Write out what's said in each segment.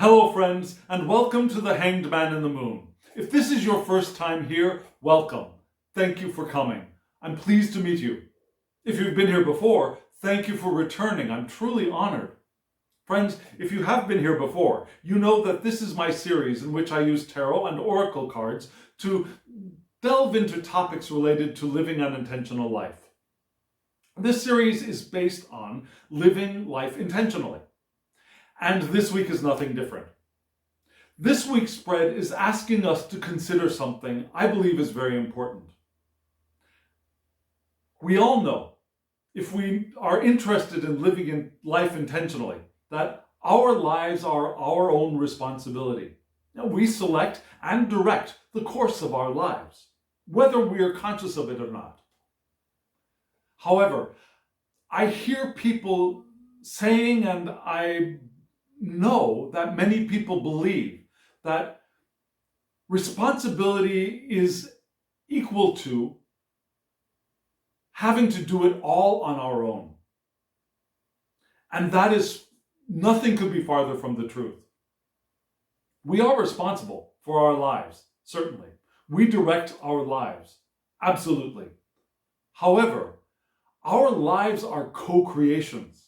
Hello friends, and welcome to the Hanged Man in the Moon. If this is your first time here, welcome. Thank you for coming. I'm pleased to meet you. If you've been here before, thank you for returning. I'm truly honored. Friends, if you have been here before, you know that this is my series in which I use tarot and oracle cards to delve into topics related to living an intentional life. This series is based on living life intentionally. And this week is nothing different. This week's spread is asking us to consider something I believe is very important. We all know, if we are interested in living in life intentionally, that our lives are our own responsibility. Now, we select and direct the course of our lives, whether we are conscious of it or not. However, I hear people saying, and I know that many people believe, that responsibility is equal to having to do it all on our own. And that is, nothing could be farther from the truth. We are responsible for our lives, certainly. We direct our lives, absolutely. However, our lives are co-creations.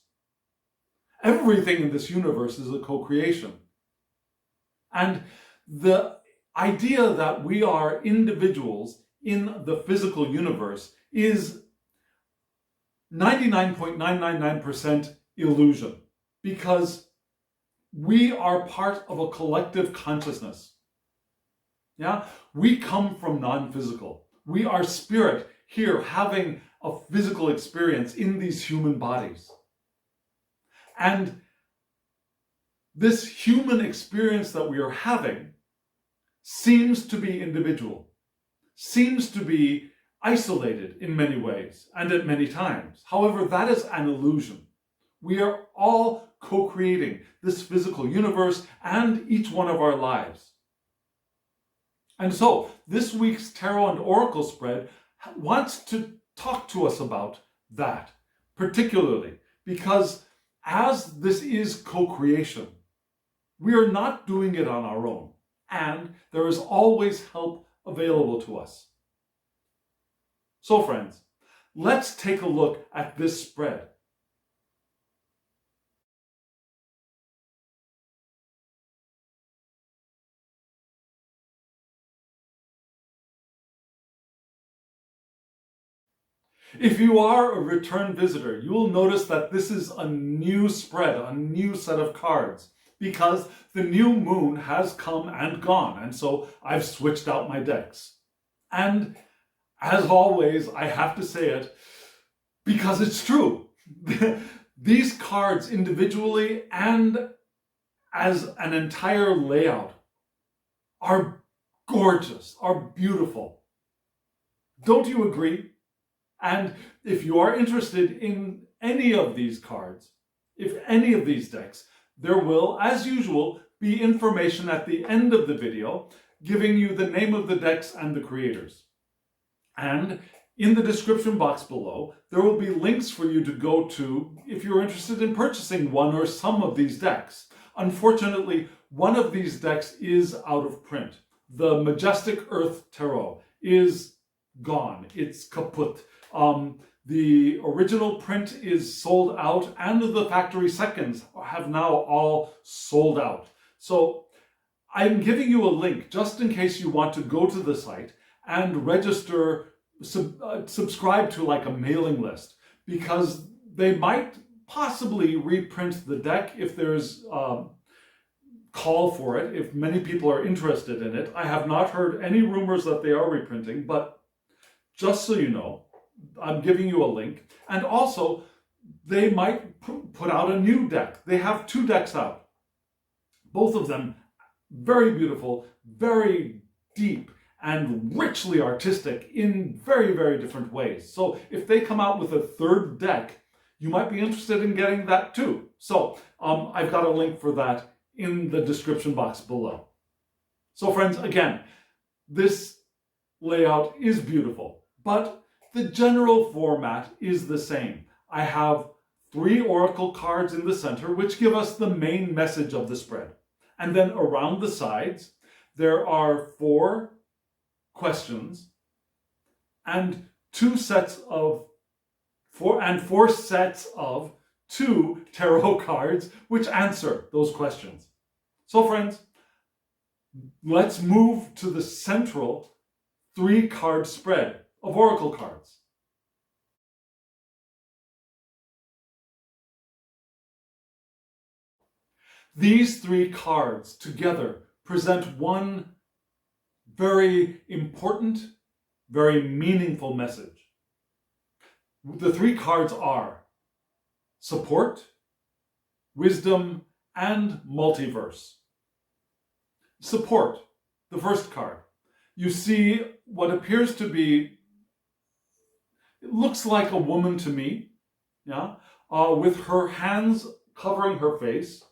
Everything in this universe is a co-creation. And the idea that we are individuals in the physical universe is 99.999% illusion, because we are part of a collective consciousness. Yeah? We come from non-physical. We are spirit here having a physical experience in these human bodies. And this human experience that we are having seems to be individual, seems to be isolated in many ways and at many times. However, that is an illusion. We are all co-creating this physical universe and each one of our lives. And so, this week's Tarot and Oracle spread wants to talk to us about that, particularly because as this is co-creation, we are not doing it on our own, and there is always help available to us. So friends, let's take a look at this spread. If you are a return visitor, you will notice that this is a new spread, a new set of cards, because the new moon has come and gone, and so I've switched out my decks. And as always, I have to say it because it's true. These cards individually and as an entire layout are gorgeous, are beautiful. Don't you agree? And if you are interested in any of these cards, if any of these decks, there will, as usual, be information at the end of the video giving you the name of the decks and the creators. And in the description box below, there will be links for you to go to if you're interested in purchasing one or some of these decks. Unfortunately, one of these decks is out of print. The Majestic Earth Tarot is gone. It's kaput. The original print is sold out, and the factory seconds have now all sold out. So I'm giving you a link just in case you want to go to the site and register, subscribe to like a mailing list, because they might possibly reprint the deck if there's call for it, if many people are interested in it. I have not heard any rumors that they are reprinting, but just so you know, I'm giving you a link. And also, they might put out a new deck. They have two decks out. Both of them very beautiful, very deep, and richly artistic in very, very different ways. So if they come out with a third deck, you might be interested in getting that too. So I've got a link for that in the description box below. So friends, again, this layout is beautiful, but the general format is the same. I have 3 oracle cards in the center, which give us the main message of the spread. And then around the sides, there are 4 questions and 4 sets of 2 tarot cards which answer those questions. So friends, let's move to the central 3-card spread of oracle cards. These 3 cards together present one very important, very meaningful message. The 3 cards are support, wisdom, and multiverse. Support, the first card. You see what appears to be, it looks like a woman to me, yeah, with her hands covering her face,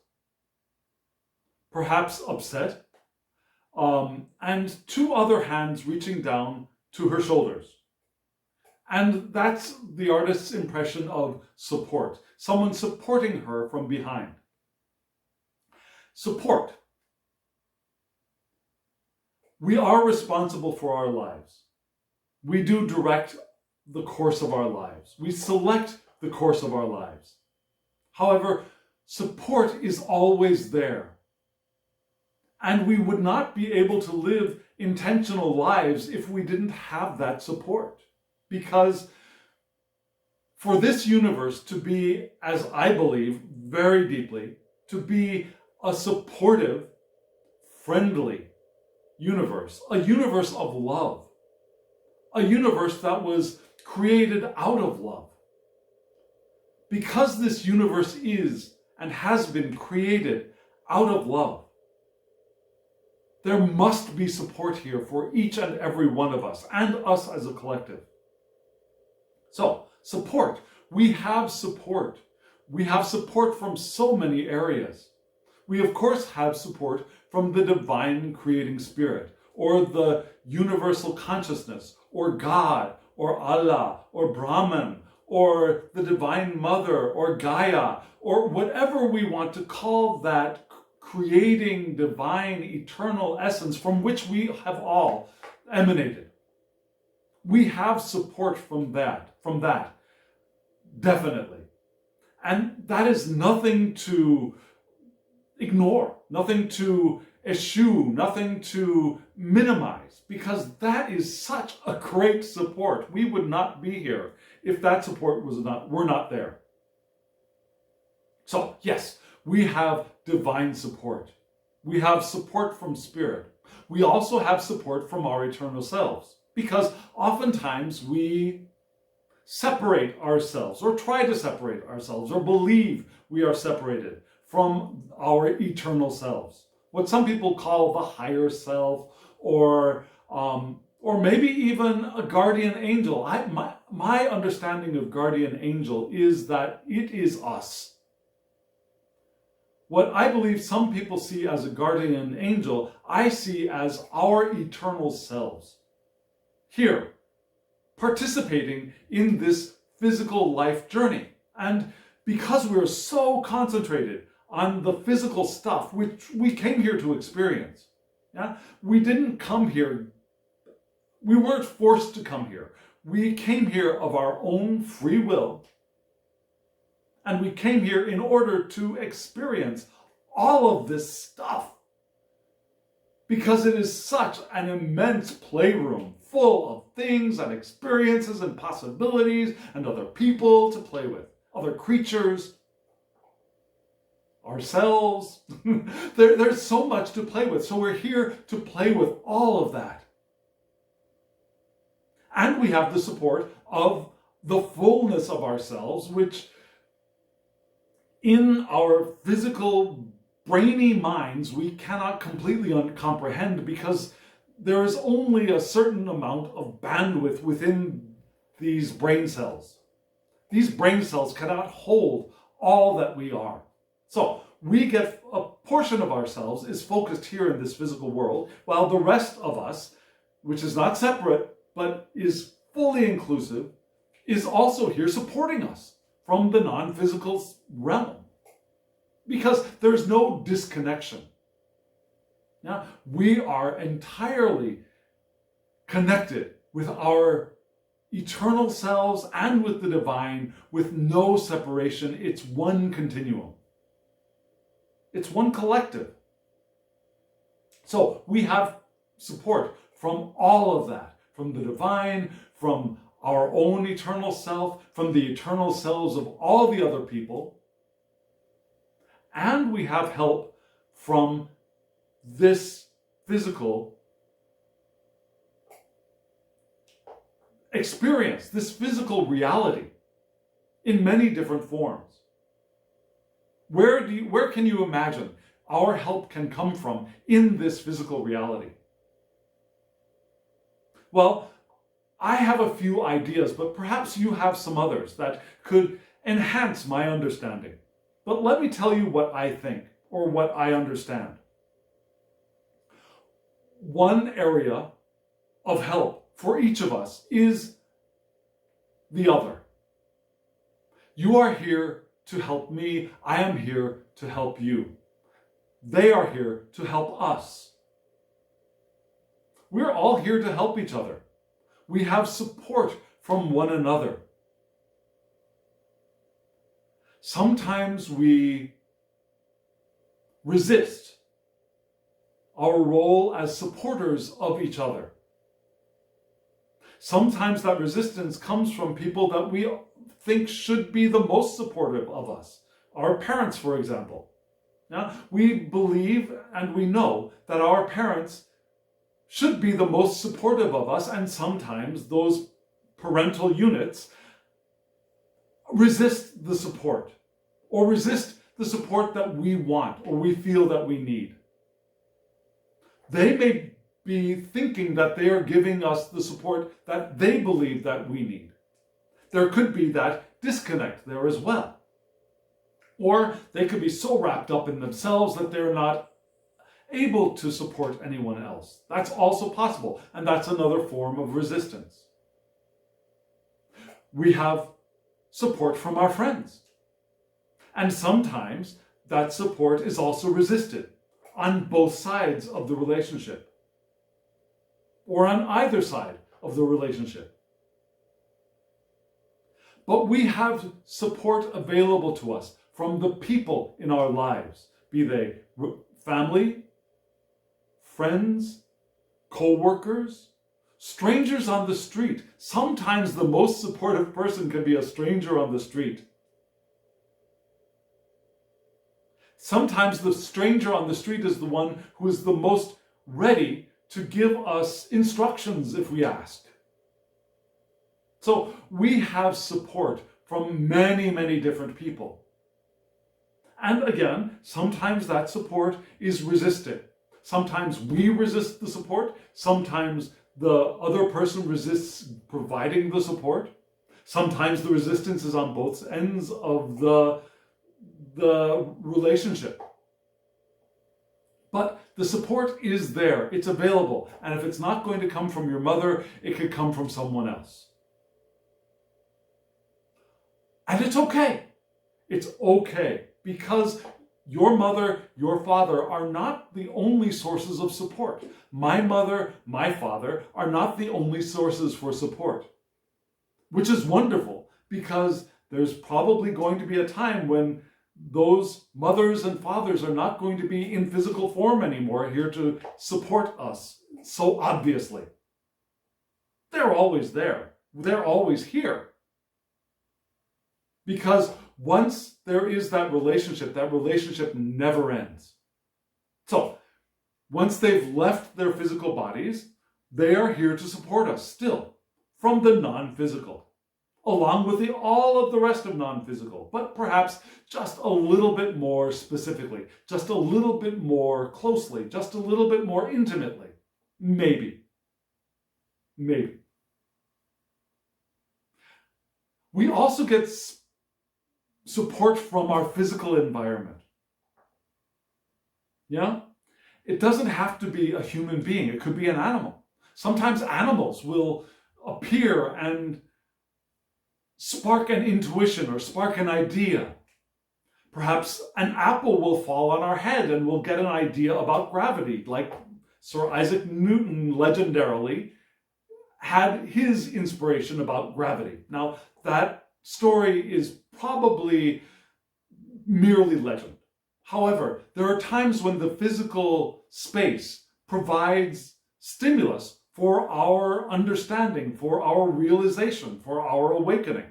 perhaps upset, and 2 other hands reaching down to her shoulders. And that's the artist's impression of support, someone supporting her from behind. Support. We are responsible for our lives. We do direct the course of our lives. We select the course of our lives. However, support is always there. And we would not be able to live intentional lives if we didn't have that support. Because for this universe to be, as I believe very deeply, to be a supportive, friendly universe, a universe of love, a universe that was created out of love. Because this universe is and has been created out of love, there must be support here for each and every one of us and us as a collective. So, support. We have support. We have support from so many areas. We, of course, have support from the divine creating spirit, or the universal consciousness, or God, or Allah, or Brahman, or the divine mother, or Gaia, or whatever we want to call that creating divine eternal essence from which we have all emanated. We have support from that, definitely. And that is nothing to ignore, nothing to eschew, nothing to minimize, because that is such a great support. We would not be here if that support were not there. So, yes, we have divine support. We have support from spirit. We also have support from our eternal selves, because oftentimes we separate ourselves, or try to separate ourselves, or believe we are separated from our eternal selves. What some people call the higher self, or maybe even a guardian angel. My understanding of guardian angel is that it is us. What I believe some people see as a guardian angel, I see as our eternal selves. Here, participating in this physical life journey. And because we're so concentrated on the physical stuff, which we came here to experience, yeah? We didn't come here, we weren't forced to come here. We came here of our own free will. And we came here in order to experience all of this stuff. Because it is such an immense playroom full of things and experiences and possibilities and other people to play with, other creatures, ourselves. There's so much to play with. So we're here to play with all of that. And we have the support of the fullness of ourselves, which in our physical, brainy minds, we cannot completely comprehend, because there is only a certain amount of bandwidth within these brain cells. These brain cells cannot hold all that we are. So we get a portion of ourselves is focused here in this physical world, while the rest of us, which is not separate, but is fully inclusive, is also here supporting us from the non-physical realm. Because there's no disconnection. Now, we are entirely connected with our eternal selves and with the divine, with no separation. It's one continuum. It's one collective. So we have support from all of that, from the divine, from our own eternal self, from the eternal selves of all the other people. And we have help from this physical experience, this physical reality in many different forms. Where can you imagine our help can come from in this physical reality? Well, I have a few ideas, but perhaps you have some others that could enhance my understanding. But let me tell you what I think, or what I understand. One area of help for each of us is the other. You are here to help me. I am here to help you. They are here to help us. We're all here to help each other. We have support from one another. Sometimes we resist our role as supporters of each other. Sometimes that resistance comes from people that we think should be the most supportive of us. Our parents, for example. Now, we believe and we know that our parents should be the most supportive of us, and sometimes those parental units resist the support, or resist the support that we want or we feel that we need. They may be thinking that they are giving us the support that they believe that we need. There could be that disconnect there as well. Or they could be so wrapped up in themselves that they're not able to support anyone else. That's also possible, and that's another form of resistance. We have support from our friends. And sometimes that support is also resisted on both sides of the relationship, or on either side of the relationship. But we have support available to us from the people in our lives, be they family, friends, co-workers, strangers on the street. Sometimes the most supportive person can be a stranger on the street. Sometimes the stranger on the street is the one who is the most ready to give us instructions if we ask. So we have support from many, many different people. And again, sometimes that support is resisted. Sometimes we resist the support. Sometimes the other person resists providing the support. Sometimes the resistance is on both ends of the relationship. But the support is there. It's available. And if it's not going to come from your mother, it could come from someone else. And it's okay. It's okay. Because your mother, your father are not the only sources of support. My mother, my father are not the only sources for support. Which is wonderful, because there's probably going to be a time when those mothers and fathers are not going to be in physical form anymore, here to support us so obviously. They're always there. They're always here. Because once there is that relationship never ends. So, once they've left their physical bodies, they are here to support us still, from the non-physical, along with all of the rest of non-physical, but perhaps just a little bit more specifically, just a little bit more closely, just a little bit more intimately. Maybe. We also get support from our physical environment. Yeah? It doesn't have to be a human being. It could be an animal. Sometimes animals will appear and spark an intuition or spark an idea. Perhaps an apple will fall on our head and we'll get an idea about gravity, like Sir Isaac Newton legendarily had his inspiration about gravity. Now, that story is probably merely legend. However, there are times when the physical space provides stimulus for our understanding, for our realization, for our awakening.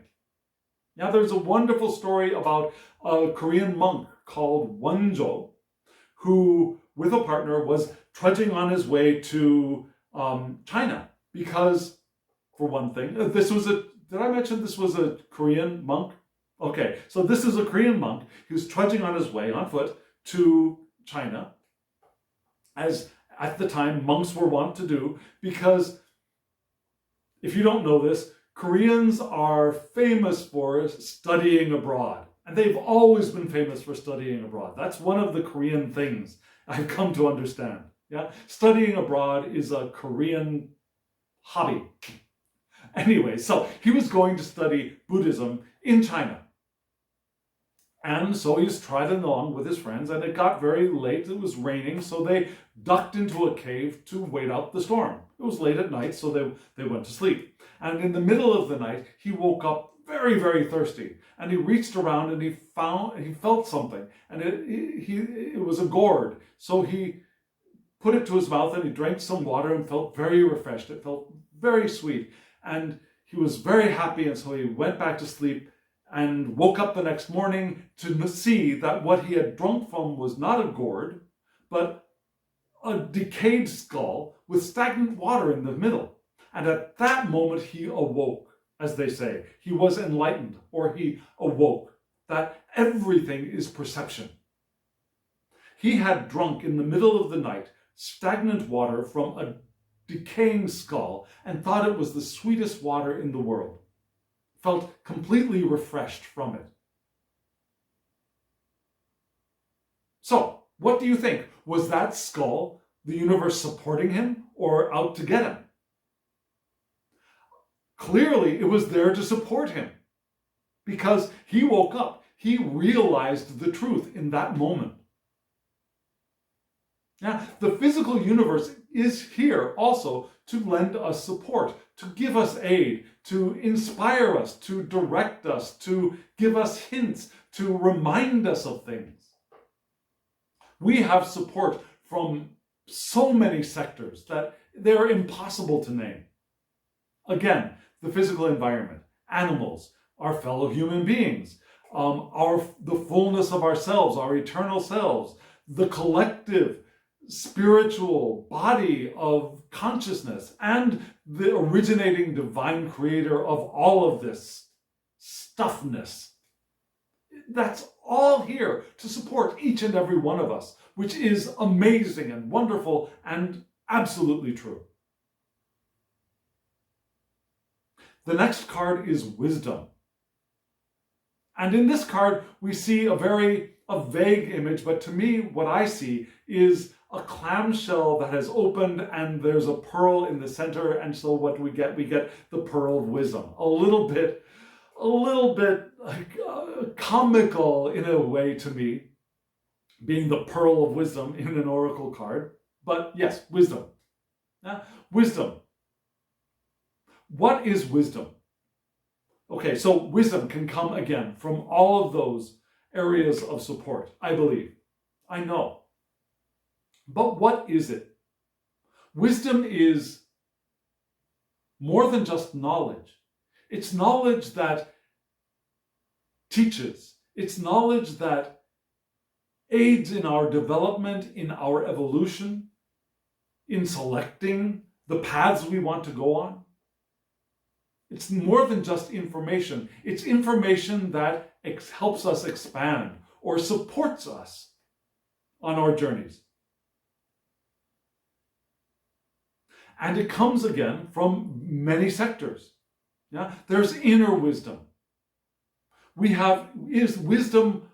Now, there's a wonderful story about a Korean monk called Wonjo, who, with a partner, was trudging on his way to China because, for one thing, did I mention this was a Korean monk? Okay, so this is a Korean monk who's trudging on his way on foot to China, as at the time monks were wont to do, because if you don't know this, Koreans are famous for studying abroad. And they've always been famous for studying abroad. That's one of the Korean things I've come to understand. Yeah, studying abroad is a Korean hobby. Anyway, so he was going to study Buddhism in China. And so he's trotting along with his friends, and it got very late. It was raining, so they ducked into a cave to wait out the storm. It was late at night, so they went to sleep. And in the middle of the night, he woke up very, very thirsty. And he reached around and he felt something. And it was a gourd. So he put it to his mouth and he drank some water and felt very refreshed. It felt very sweet. And he was very happy, and so he went back to sleep and woke up the next morning to see that what he had drunk from was not a gourd, but a decayed skull with stagnant water in the middle. And at that moment he awoke, as they say. He was enlightened, or he awoke, that everything is perception. He had drunk in the middle of the night stagnant water from a decaying skull and thought it was the sweetest water in the world. Felt completely refreshed from it. So, what do you think? Was that skull the universe supporting him or out to get him? Clearly, it was there to support him because he woke up. He realized the truth in that moment. Now, the physical universe is here also to lend us support, to give us aid, to inspire us, to direct us, to give us hints, to remind us of things. We have support from so many sectors that they're impossible to name. Again, the physical environment, animals, our fellow human beings, the fullness of ourselves, our eternal selves, the collective spiritual body of consciousness, and the originating divine creator of all of this stuffness. That's all here to support each and every one of us, which is amazing and wonderful and absolutely true. The next card is wisdom. And in this card, we see a vague image, but to me, what I see is a clamshell that has opened and there's a pearl in the center. And so what we get the pearl of wisdom. A little bit comical in a way to me, being the pearl of wisdom in an oracle card. But yes, wisdom. Wisdom. What is wisdom? Okay, so wisdom can come again from all of those areas of support, I believe. I know. But what is it? Wisdom is more than just knowledge. It's knowledge that teaches. It's knowledge that aids in our development, in our evolution, in selecting the paths we want to go on. It's more than just information. It's information that helps us expand or supports us on our journeys. And it comes again from many sectors. Yeah? There's inner wisdom. Is wisdom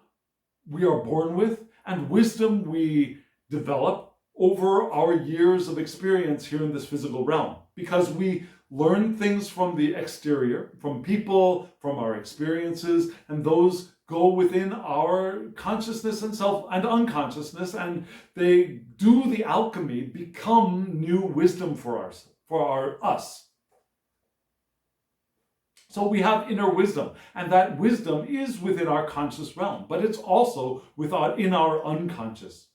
we are born with, and wisdom we develop over our years of experience here in this physical realm. Because we learn things from the exterior, from people, from our experiences, and those go within our consciousness and self and unconsciousness, and they do the alchemy, become new wisdom for us. So we have inner wisdom, and that wisdom is within our conscious realm, but it's also in our unconscious.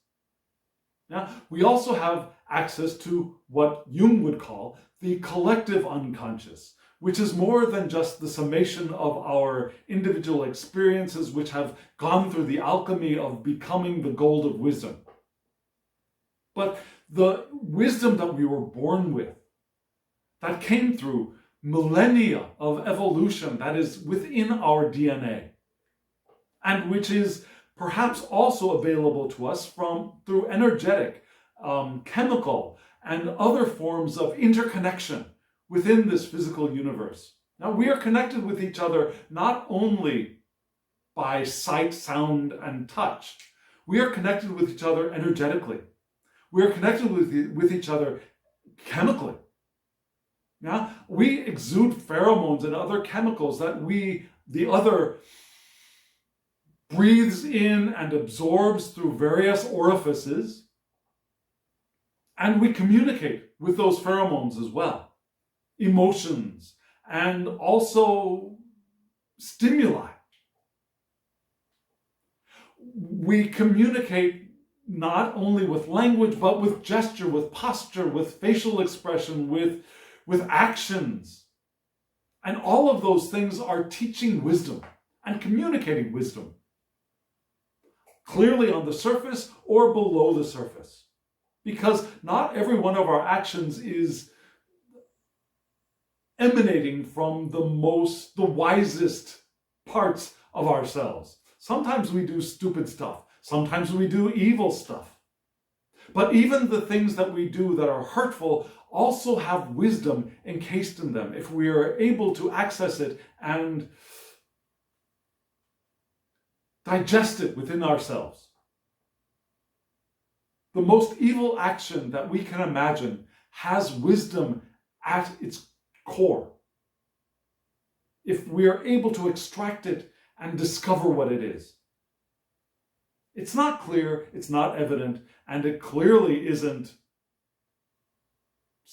Now, we also have access to what Jung would call the collective unconscious, which is more than just the summation of our individual experiences which have gone through the alchemy of becoming the gold of wisdom. But the wisdom that we were born with, that came through millennia of evolution, that is within our DNA, and which is perhaps also available to us through energetic, chemical, and other forms of interconnection within this physical universe. Now, we are connected with each other not only by sight, sound, and touch. We are connected with each other energetically. We are connected with each other chemically. Now, we exude pheromones and other chemicals that the other breathes in and absorbs through various orifices, and we communicate with those pheromones as well. Emotions and also stimuli. We communicate not only with language, but with gesture, with posture, with facial expression, with actions. And all of those things are teaching wisdom and communicating wisdom, clearly on the surface or below the surface. Because not every one of our actions is emanating from the wisest parts of ourselves. Sometimes we do stupid stuff. Sometimes we do evil stuff. But even the things that we do that are hurtful also have wisdom encased in them if we are able to access it and digest it within ourselves. The most evil action that we can imagine has wisdom at its core, if we are able to extract it and discover what it is. It's not clear, it's not evident, and it clearly isn't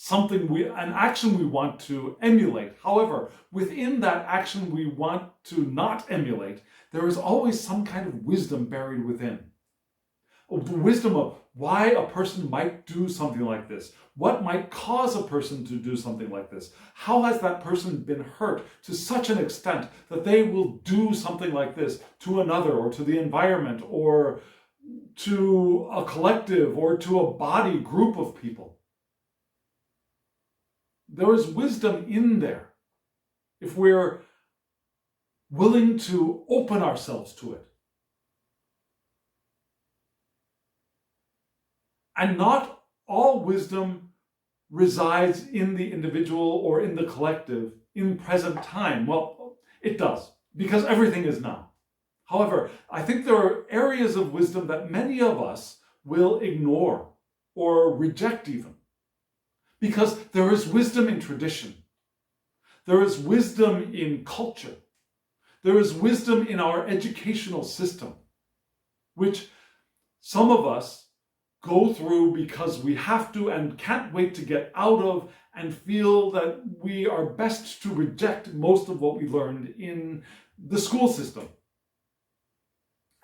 an action we want to emulate. However, within that action we want to not emulate, there is always some kind of wisdom buried within. The wisdom of why a person might do something like this. What might cause a person to do something like this? How has that person been hurt to such an extent that they will do something like this to another, or to the environment, or to a collective, or to a body group of people? There is wisdom in there if we're willing to open ourselves to it. And not all wisdom resides in the individual or in the collective in present time. Well, it does, because everything is now. However, I think there are areas of wisdom that many of us will ignore or reject even. Because there is wisdom in tradition. There is wisdom in culture. There is wisdom in our educational system, which some of us go through because we have to and can't wait to get out of, and feel that we are best to reject most of what we learned in the school system.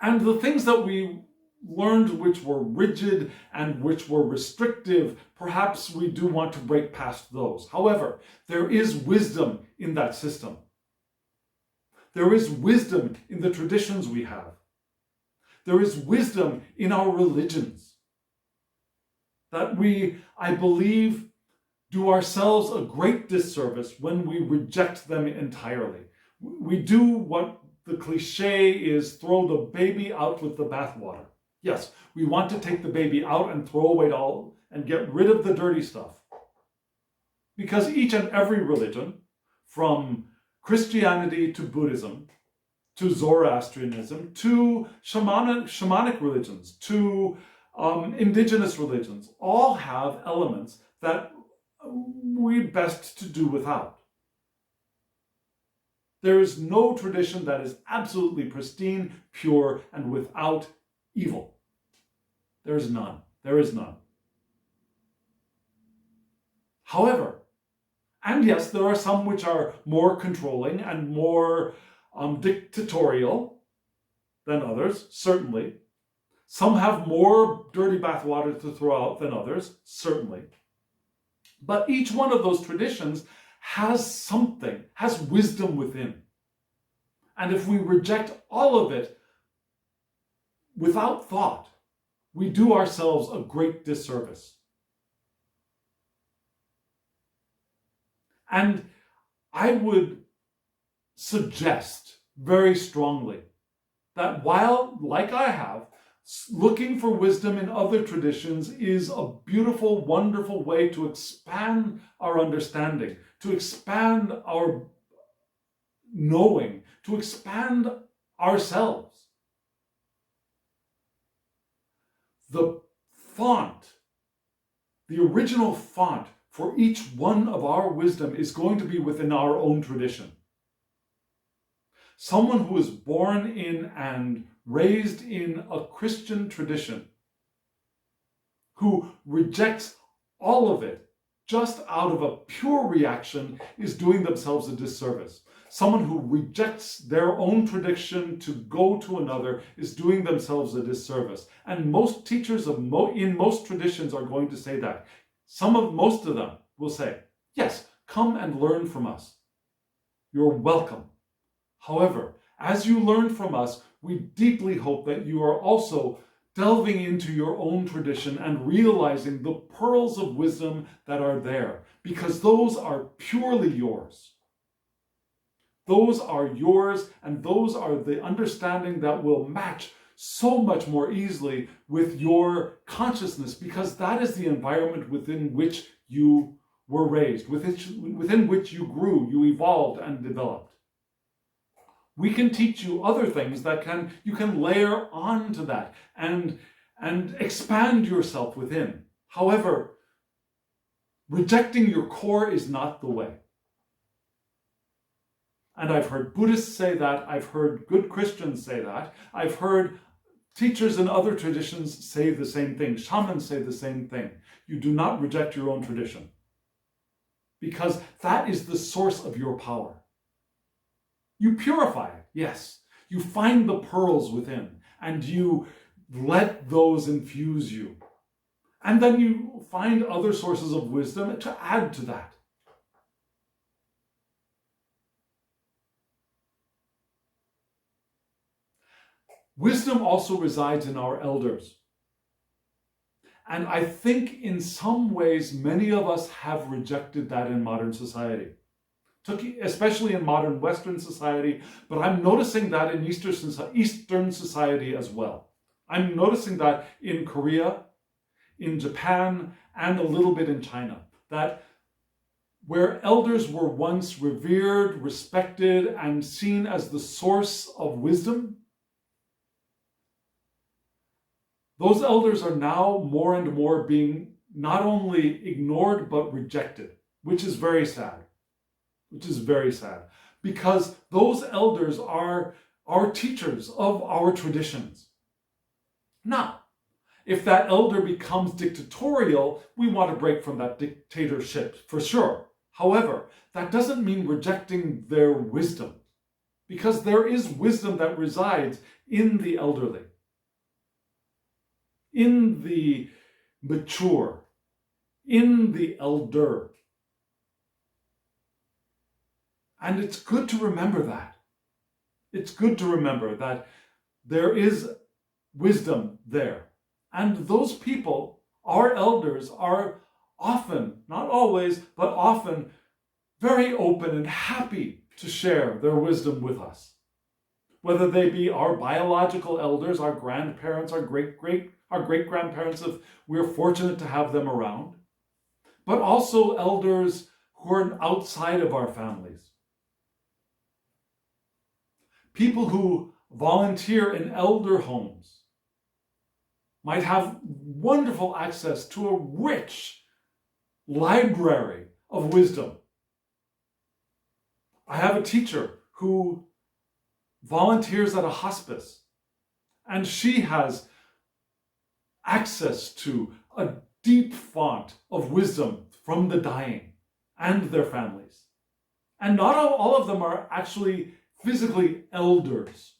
And the things that we learned which were rigid and which were restrictive, perhaps we do want to break past those. However, there is wisdom in that system. There is wisdom in the traditions we have. There is wisdom in our religions that we, I believe, do ourselves a great disservice when we reject them entirely. We do what the cliche is, throw the baby out with the bathwater. Yes, we want to take the baby out and throw away it all and get rid of the dirty stuff. Because each and every religion, from Christianity to Buddhism, to Zoroastrianism, to shamanic religions, to indigenous religions, all have elements that we best to do without. There is no tradition that is absolutely pristine, pure, and without evil. There is none. There is none. However, and yes, there are some which are more controlling and more dictatorial than others, certainly. Some have more dirty bathwater to throw out than others, certainly. But each one of those traditions has something, has wisdom within. And if we reject all of it without thought, we do ourselves a great disservice. And I would suggest very strongly that while, like I have, looking for wisdom in other traditions is a beautiful, wonderful way to expand our understanding, to expand our knowing, to expand ourselves. The font, the original font for each one of our wisdom is going to be within our own tradition. Someone who is born in and raised in a Christian tradition, who rejects all of it just out of a pure reaction, is doing themselves a disservice. Someone who rejects their own tradition to go to another is doing themselves a disservice. And most teachers in most traditions are going to say that. Most of them will say, yes, come and learn from us. You're welcome. However, as you learn from us, we deeply hope that you are also delving into your own tradition and realizing the pearls of wisdom that are there, because those are purely yours. Those are yours, and those are the understanding that will match so much more easily with your consciousness, because that is the environment within which you were raised, within which you grew, you evolved and developed. We can teach you other things that you can layer onto that and expand yourself within. However, rejecting your core is not the way. And I've heard Buddhists say that, I've heard good Christians say that, I've heard teachers in other traditions say the same thing, shamans say the same thing. You do not reject your own tradition, because that is the source of your power. You purify it, yes. You find the pearls within, and you let those infuse you. And then you find other sources of wisdom to add to that. Wisdom also resides in our elders. And I think in some ways, many of us have rejected that in modern society. Especially in modern Western society, but I'm noticing that in Eastern society as well. I'm noticing that in Korea, in Japan, and a little bit in China, that where elders were once revered, respected, and seen as the source of wisdom, those elders are now more and more being not only ignored, but rejected, which is very sad. Because those elders are our teachers of our traditions. Now, if that elder becomes dictatorial, we want to break from that dictatorship, for sure. However, that doesn't mean rejecting their wisdom, because there is wisdom that resides in the elderly, in the mature, in the elder. And it's good to remember that. It's good to remember that there is wisdom there. And those people, our elders, are often, not always, but often very open and happy to share their wisdom with us. Whether they be our biological elders, our grandparents, our great-grandparents, if we're fortunate to have them around, but also elders who are outside of our families. People who volunteer in elder homes might have wonderful access to a rich library of wisdom. I have a teacher who volunteers at a hospice, and she has access to a deep font of wisdom from the dying and their families. And not all of them are actually physically elders.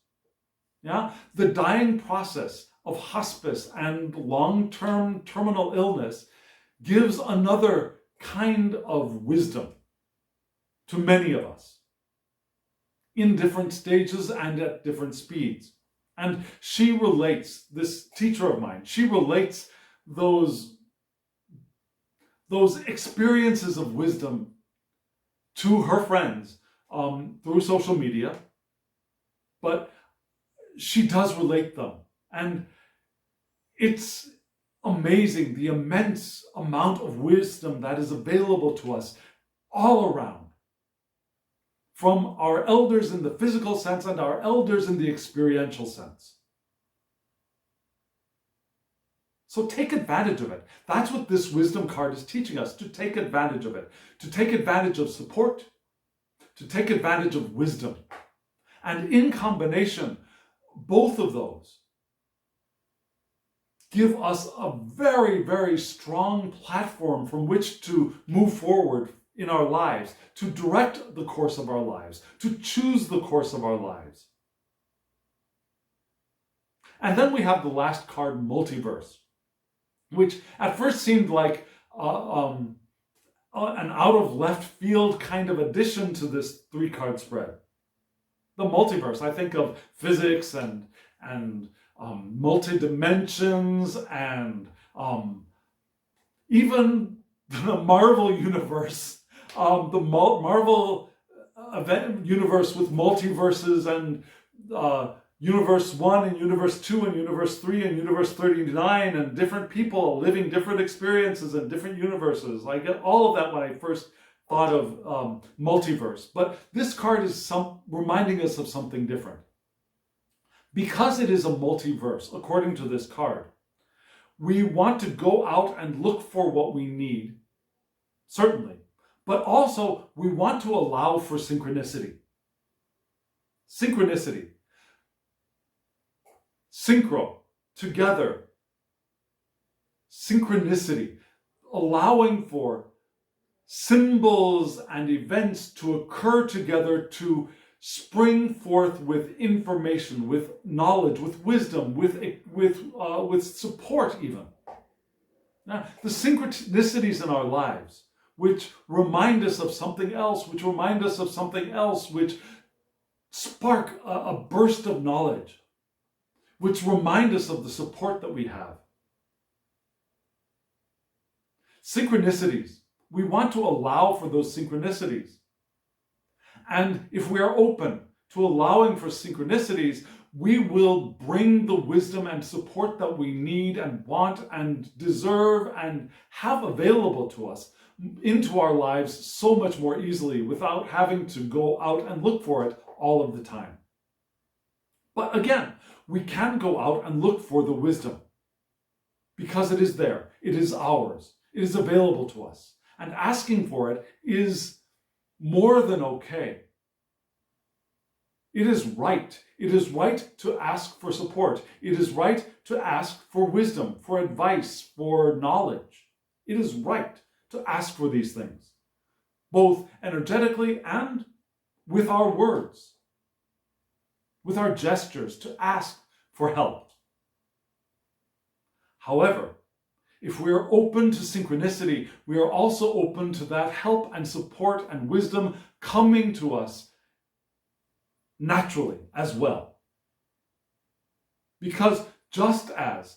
Yeah? The dying process of hospice and long-term terminal illness gives another kind of wisdom to many of us in different stages and at different speeds. And she relates, this teacher of mine, she relates those experiences of wisdom to her friends through social media, but she does relate them. And it's amazing the immense amount of wisdom that is available to us all around, from our elders in the physical sense and our elders in the experiential sense. So take advantage of it. That's what this wisdom card is teaching us, to take advantage of it, to take advantage of support, to take advantage of wisdom. And in combination, both of those give us a very, very strong platform from which to move forward in our lives, to direct the course of our lives, to choose the course of our lives. And then we have the last card, Multiverse, which at first seemed like an out of left field kind of addition to this 3-card spread. The multiverse, I think of physics and multi-dimensions and even the Marvel universe, the Marvel event universe with multiverses and Universe 1 and Universe 2 and Universe 3 and Universe 39 and different people living different experiences in different universes. I get all of that when I first thought of multiverse. But this card is reminding us of something different. Because it is a multiverse, according to this card, we want to go out and look for what we need, certainly. But also, we want to allow for synchronicity. Synchronicity. Synchro, together. Synchronicity, allowing for symbols and events to occur together to spring forth with information, with knowledge, with wisdom, with support even. Now, the synchronicities in our lives, which remind us of something else, which spark a burst of knowledge, which remind us of the support that we have. Synchronicities. We want to allow for those synchronicities. And if we are open to allowing for synchronicities, we will bring the wisdom and support that we need and want and deserve and have available to us into our lives so much more easily without having to go out and look for it all of the time. But again, we can go out and look for the wisdom because it is there. It is ours. It is available to us. And asking for it is more than okay. It is right. It is right to ask for support. It is right to ask for wisdom, for advice, for knowledge. It is right to ask for these things, both energetically and with our words, with our gestures, to ask for help. However, if we are open to synchronicity, we are also open to that help and support and wisdom coming to us naturally as well. Because just as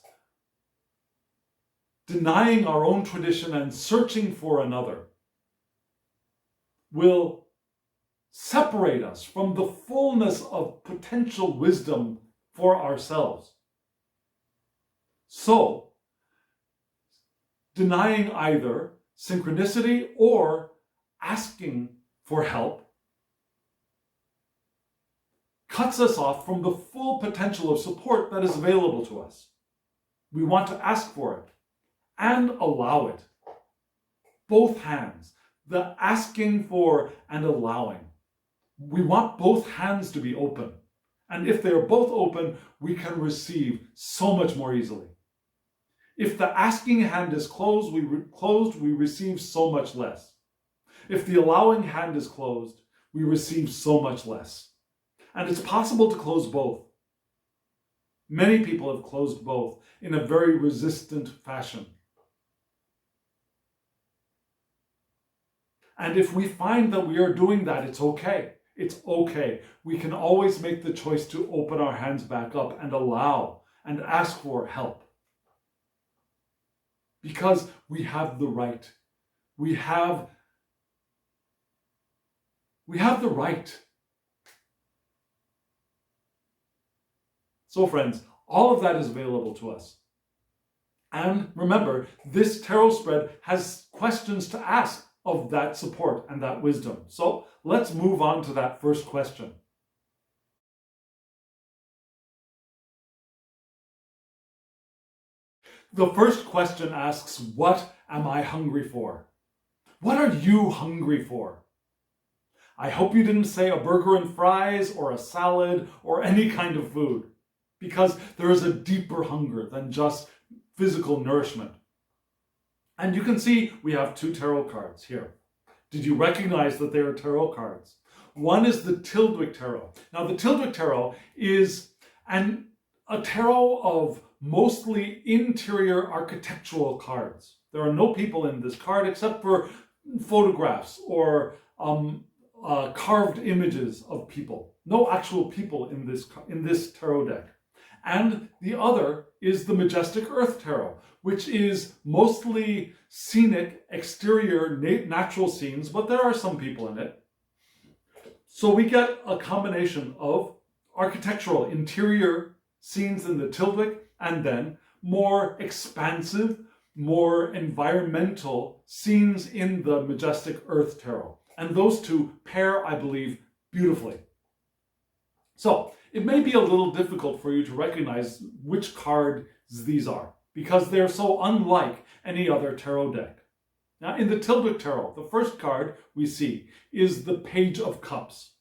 denying our own tradition and searching for another will separate us from the fullness of potential wisdom for ourselves, so denying either synchronicity or asking for help cuts us off from the full potential of support that is available to us. We want to ask for it and allow it. Both hands, the asking for and allowing, We want both hands to be open. And if they are both open, we can receive so much more easily. If the asking hand is closed, we receive so much less. If the allowing hand is closed, we receive so much less. And it's possible to close both. Many people have closed both in a very resistant fashion. And if we find that we are doing that, it's okay. It's okay. We can always make the choice to open our hands back up and allow and ask for help. Because we have the right. We have the right. So friends, all of that is available to us. And remember, this tarot spread has questions to ask of that support and that wisdom. So let's move on to that first question. The first question asks, what am I hungry for? What are you hungry for? I hope you didn't say a burger and fries or a salad or any kind of food, because there is a deeper hunger than just physical nourishment. And you can see we have two tarot cards here. Did you recognize that they are tarot cards? One is the Tildwick Tarot. Now the Tildwick Tarot is a tarot of mostly interior architectural cards. There are no people in this card except for photographs or carved images of people. No actual people in this tarot deck. And the other is the Majestic Earth Tarot, which is mostly scenic, exterior, natural scenes, but there are some people in it. So we get a combination of architectural, interior scenes in the Tildwick, and then more expansive, more environmental scenes in the Majestic Earth Tarot. And those two pair, I believe, beautifully. So it may be a little difficult for you to recognize which cards these are, because they're so unlike any other tarot deck. Now, in the Tildwick Tarot, the first card we see is the Page of Cups.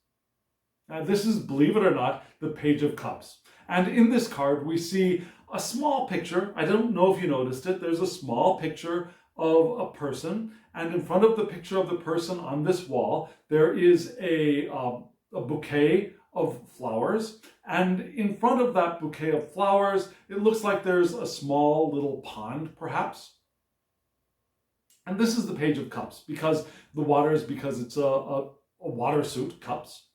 Now, this is, believe it or not, the Page of Cups. And in this card, we see a small picture. I don't know if you noticed it. There's a small picture of a person. And in front of the picture of the person on this wall, there is a bouquet of flowers. And in front of that bouquet of flowers, it looks like there's a small little pond, perhaps. And this is the Page of Cups, because it's a water suit, cups.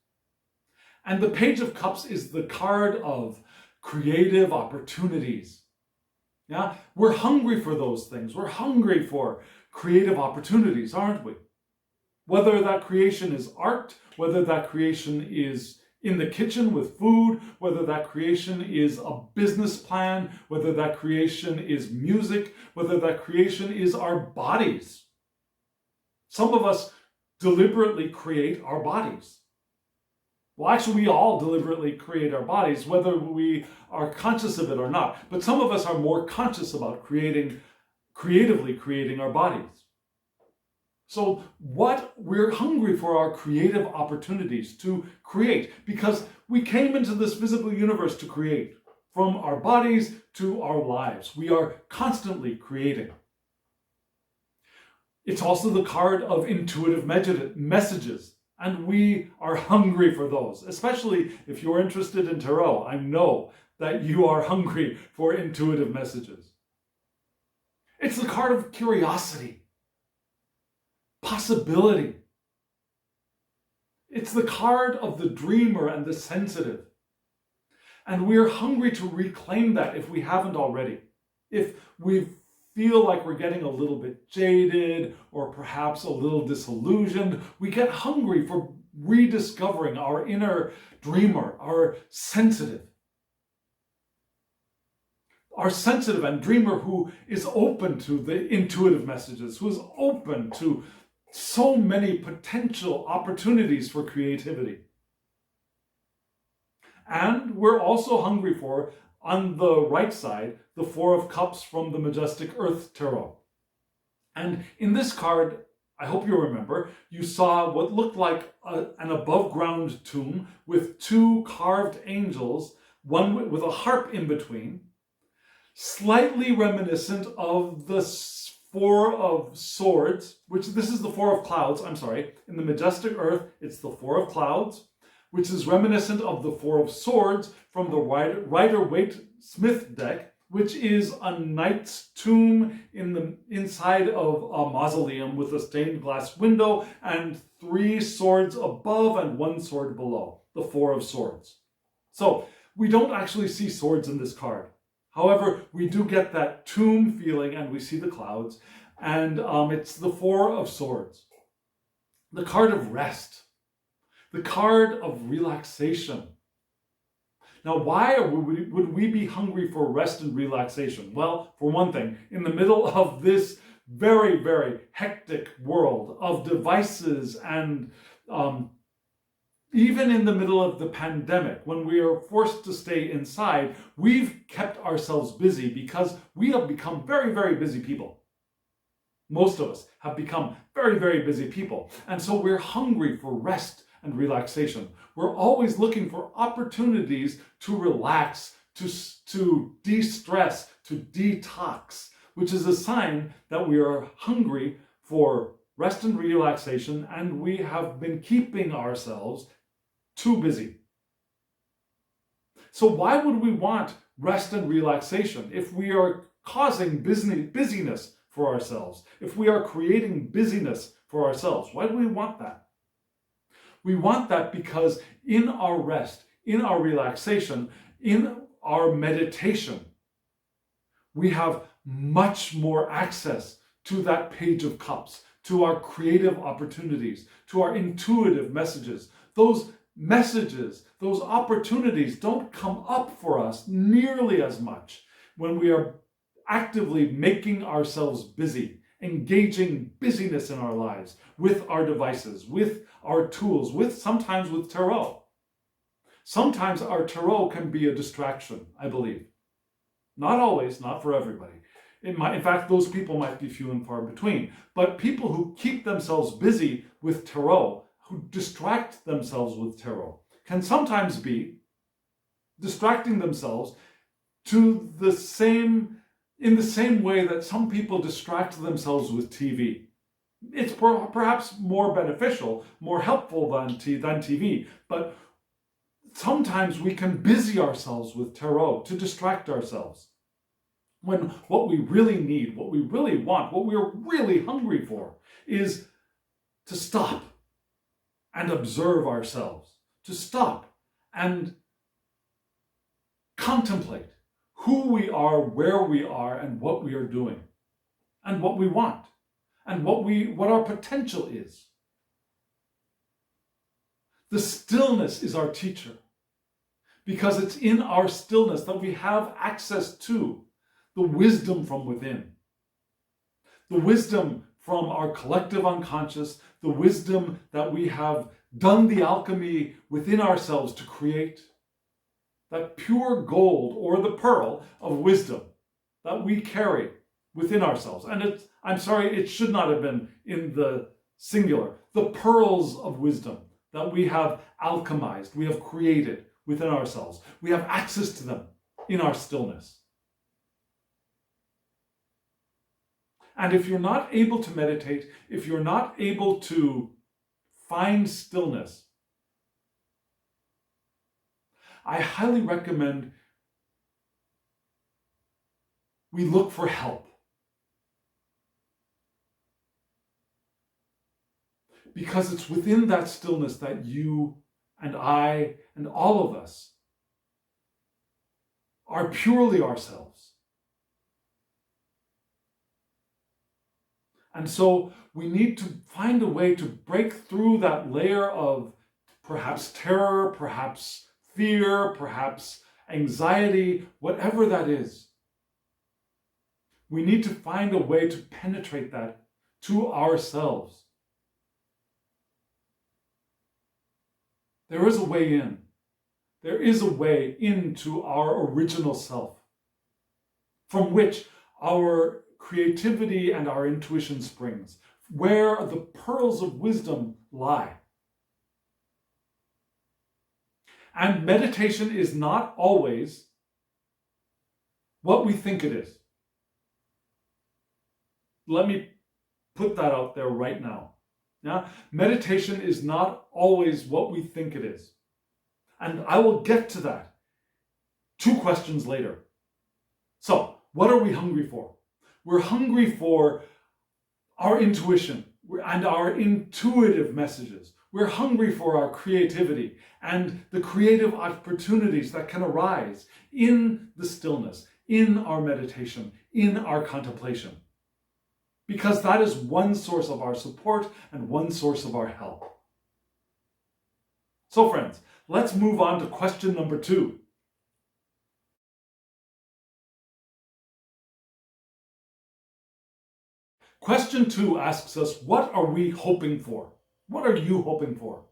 And the Page of Cups is the card of creative opportunities. Yeah, we're hungry for those things. We're hungry for creative opportunities, aren't we? Whether that creation is art, whether that creation is in the kitchen with food, whether that creation is a business plan, whether that creation is music, whether that creation is our bodies. Some of us deliberately create our bodies. Well, actually, we all deliberately create our bodies, whether we are conscious of it or not. But some of us are more conscious about creatively creating our bodies. So we're hungry for our creative opportunities to create, because we came into this physical universe to create. From our bodies to our lives, we are constantly creating. It's also the card of intuitive messages. And we are hungry for those, especially if you're interested in tarot. I know that you are hungry for intuitive messages. It's the card of curiosity, possibility. It's the card of the dreamer and the sensitive. And we're hungry to reclaim that if we haven't already. If we feel like we're getting a little bit jaded or perhaps a little disillusioned, we get hungry for rediscovering our inner dreamer, our sensitive and dreamer who is open to the intuitive messages, who is open to so many potential opportunities for creativity. And we're also hungry for, on the right side, the Four of Cups from the Majestic Earth Tarot. And in this card, I hope you remember, you saw what looked like an above-ground tomb with two carved angels, one with a harp in between, slightly reminiscent of the Four of Swords, which this is the Four of Clouds, I'm sorry. In the majestic earth, it's the Four of Clouds, which is reminiscent of the Four of Swords from the Rider-Waite-Smith deck, which is a knight's tomb inside of a mausoleum with a stained glass window and 3 swords above and 1 sword below, the Four of Swords. So we don't actually see swords in this card. However, we do get that tomb feeling and we see the clouds, and it's the Four of Swords. The card of rest, the card of relaxation. Now, why would we be hungry for rest and relaxation? Well, for one thing, in the middle of this very, very hectic world of devices and even in the middle of the pandemic, when we are forced to stay inside, we've kept ourselves busy because we have become very, very busy people. Most of us have become very, very busy people. And so we're hungry for rest and relaxation. We're always looking for opportunities to relax, to de-stress, to detox, which is a sign that we are hungry for rest and relaxation, and we have been keeping ourselves too busy. So why would we want rest and relaxation if we are causing busyness for ourselves, if we are creating busyness for ourselves? Why do we want that? We want that because in our rest, in our relaxation, in our meditation, we have much more access to that Page of Cups, to our creative opportunities, to our intuitive messages. Those messages, those opportunities don't come up for us nearly as much when we are actively making ourselves busy, engaging busyness in our lives with our devices, with our tools, sometimes with tarot. Sometimes our tarot can be a distraction, I believe. Not always, not for everybody. In fact, those people might be few and far between. But people who keep themselves busy with tarot, who distract themselves with tarot, can sometimes be distracting themselves in the same way that some people distract themselves with TV. It's perhaps more beneficial, more helpful than TV, but sometimes we can busy ourselves with tarot to distract ourselves. When what we really need, what we really want, what we're really hungry for is to stop and observe ourselves, to stop and contemplate who we are, where we are, and what we are doing, and what we want, and what our potential is. The stillness is our teacher, because it's in our stillness that we have access to the wisdom from within, the wisdom from our collective unconscious, the wisdom that we have done the alchemy within ourselves to create, that pure gold or the pearl of wisdom that we carry within ourselves. And I'm sorry, it should not have been in the singular. The pearls of wisdom that we have alchemized, we have created within ourselves. We have access to them in our stillness. And if you're not able to meditate, if you're not able to find stillness, I highly recommend we look for help. Because it's within that stillness that you and I and all of us are purely ourselves. And so we need to find a way to break through that layer of perhaps terror, perhaps fear, perhaps anxiety, whatever that is. We need to find a way to penetrate that to ourselves. There is a way in. There is a way into our original self, from which our creativity and our intuition springs, where the pearls of wisdom lie. And meditation is not always what we think it is. Let me put that out there right now. Yeah? Meditation is not always what we think it is. And I will get to that 2 questions later. So, what are we hungry for? We're hungry for our intuition and our intuitive messages. We're hungry for our creativity and the creative opportunities that can arise in the stillness, in our meditation, in our contemplation. Because that is one source of our support and one source of our help. So friends, let's move on to question number 2. Question 2 asks us, what are we hoping for? What are you hoping for?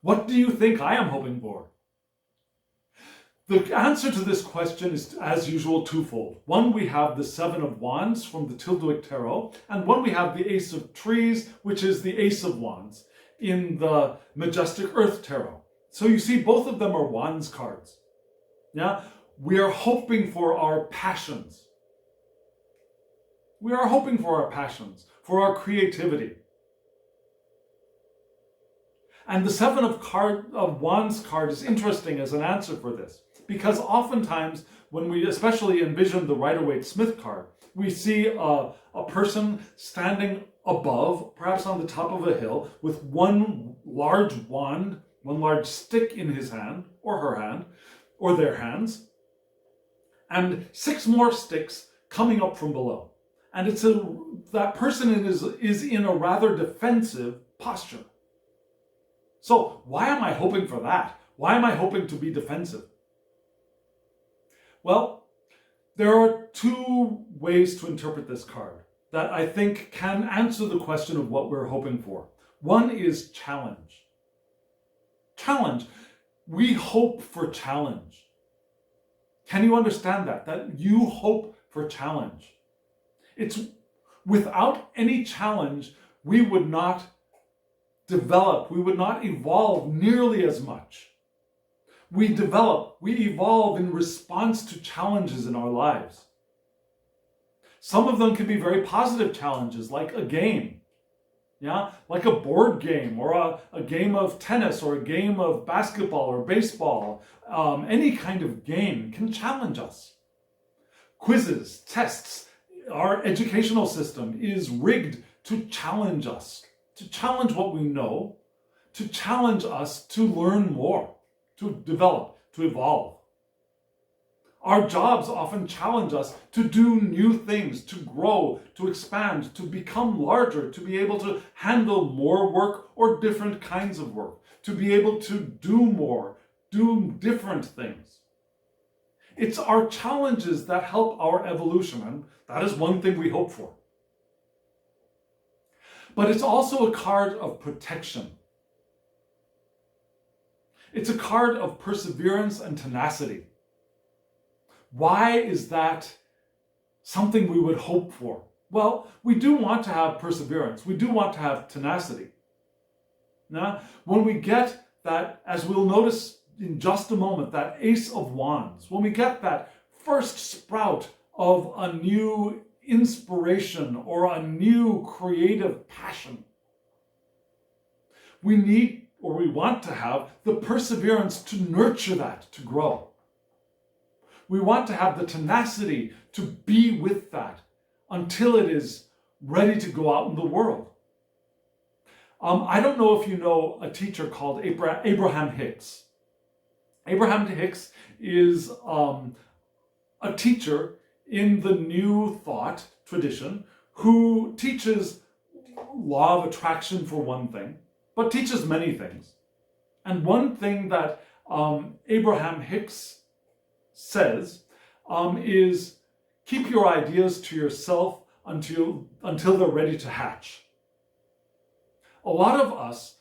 What do you think I am hoping for? The answer to this question is, as usual, twofold. One, we have the 7 of Wands from the Tilduik Tarot, and one, we have the Ace of Trees, which is the Ace of Wands in the Majestic Earth Tarot. So you see, both of them are Wands cards. Yeah? We are hoping for our passions. We are hoping for our passions, for our creativity. And the 7 of Wands card is interesting as an answer for this, because oftentimes when we especially envision the Rider-Waite-Smith card, we see a person standing above, perhaps on the top of a hill, with one large wand, one large stick in his hand, or her hand, or their hands, and 6 more sticks coming up from below. And that person is in a rather defensive posture. So why am I hoping for that? Why am I hoping to be defensive? Well, there are 2 ways to interpret this card that I think can answer the question of what we're hoping for. One is challenge. Challenge. We hope for challenge. Can you understand that? That you hope for challenge. It's without any challenge, we would not develop, we would not evolve nearly as much. We evolve in response to challenges in our lives. Some of them can be very positive challenges, like a game, yeah, like a board game, or a game of tennis, or a game of basketball or baseball. Any kind of game can challenge us. Quizzes, tests, our educational system is rigged to challenge us, to challenge what we know, to challenge us to learn more, to develop, to evolve. Our jobs often challenge us to do new things, to grow, to expand, to become larger, to be able to handle more work or different kinds of work, to be able to do more, do different things. It's our challenges that help our evolution, and that is one thing we hope for. But it's also a card of protection. It's a card of perseverance and tenacity. Why is that something we would hope for? Well, we do want to have perseverance. We do want to have tenacity. Now, when we get that, as we'll notice in just a moment, that Ace of Wands, when we get that first sprout of a new inspiration or a new creative passion, we need, or we want to have, the perseverance to nurture that, to grow. We want to have the tenacity to be with that until it is ready to go out in the world. I don't know if you know a teacher called Abraham Hicks. Abraham Hicks is a teacher in the New Thought tradition who teaches law of attraction for one thing, but teaches many things. And one thing that Abraham Hicks says is keep your ideas to yourself until they're ready to hatch. A lot of us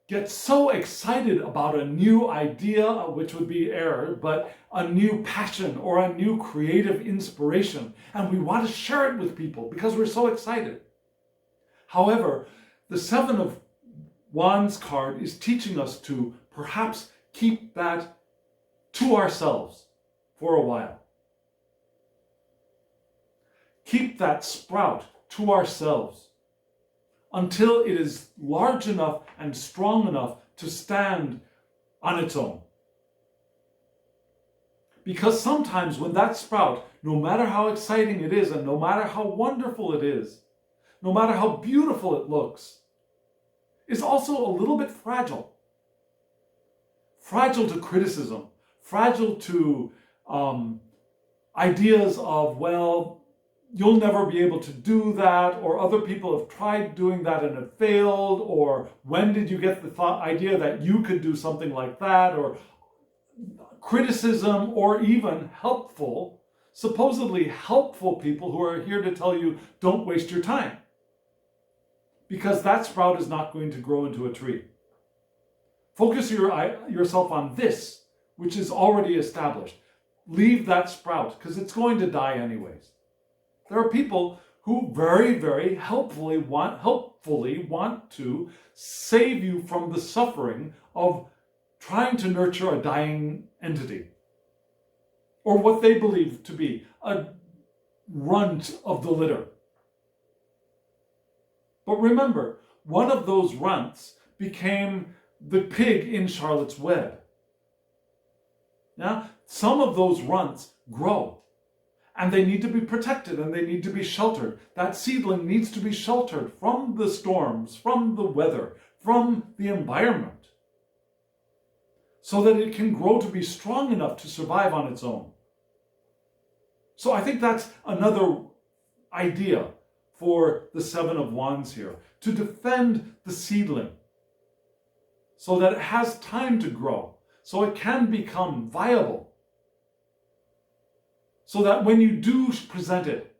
get so excited about a new idea, which would be error, but a new passion or a new creative inspiration, and we want to share it with people because we're so excited. However, the Seven of Wands card is teaching us to perhaps keep that to ourselves for a while. Keep that sprout to ourselves until it is large enough and strong enough to stand on its own. Because sometimes when that sprout, no matter how exciting it is and no matter how wonderful it is, no matter how beautiful it looks, is also a little bit fragile. Fragile to criticism, fragile to ideas of, well, you'll never be able to do that, or other people have tried doing that and have failed, or when did you get the idea that you could do something like that, or criticism, or even supposedly helpful people who are here to tell you, don't waste your time. Because that sprout is not going to grow into a tree. Focus yourself on this, which is already established. Leave that sprout, because it's going to die anyways. There are people who very, very helpfully want to save you from the suffering of trying to nurture a dying entity, or what they believe to be a runt of the litter. But remember, one of those runts became the pig in Charlotte's Web. Now, some of those runts grow, and they need to be protected, and they need to be sheltered. That seedling needs to be sheltered from the storms, from the weather, from the environment, so that it can grow to be strong enough to survive on its own. So I think that's another idea for the Seven of Wands here, to defend the seedling so that it has time to grow, so it can become viable, so that when you do present it,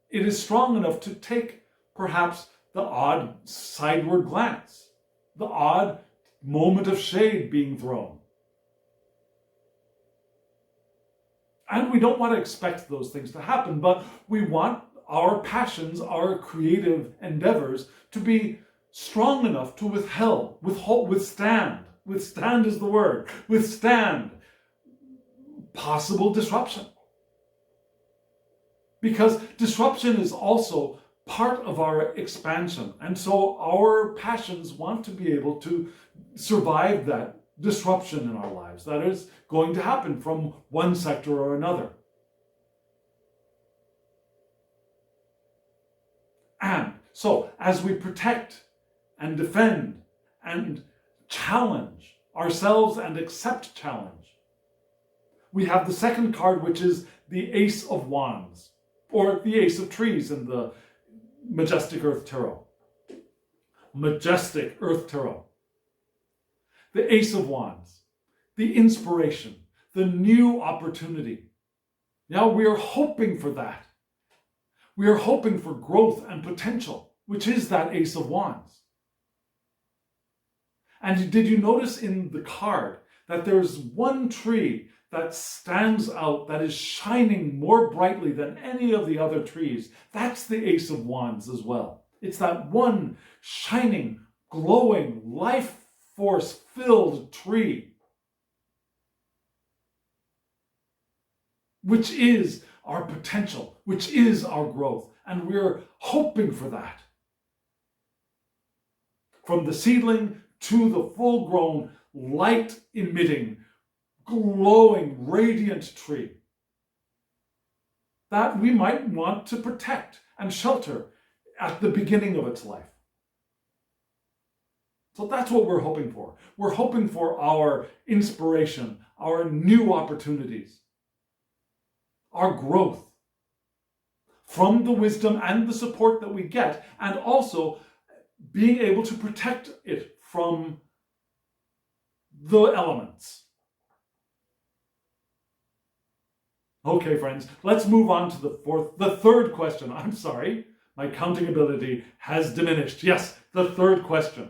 it is strong enough to take perhaps the odd sideward glance, the odd moment of shade being thrown. And we don't want to expect those things to happen, but we want our passions, our creative endeavors to be strong enough to withstand is the word, withstand possible disruption. Because disruption is also part of our expansion. And so our passions want to be able to survive that disruption in our lives that is going to happen from one sector or another. And so, as we protect and defend and challenge ourselves and accept challenge, we have the second card, which is the Ace of Wands, or the Ace of Trees in the Majestic Earth Tarot. Majestic Earth Tarot. The Ace of Wands, the inspiration, the new opportunity. Now we are hoping for that. We are hoping for growth and potential, which is that Ace of Wands. And did you notice in the card that there's one tree that stands out, that is shining more brightly than any of the other trees? That's the Ace of Wands as well. It's that one shining, glowing, life force-filled tree, which is our potential, which is our growth, and we're hoping for that. From the seedling to the full-grown, light-emitting, glowing, radiant tree that we might want to protect and shelter at the beginning of its life. So that's what we're hoping for. We're hoping for our inspiration, our new opportunities, our growth from the wisdom and the support that we get, and also being able to protect it from the elements. Okay, friends, let's move on to the third question. I'm sorry, my counting ability has diminished. Yes, the third question.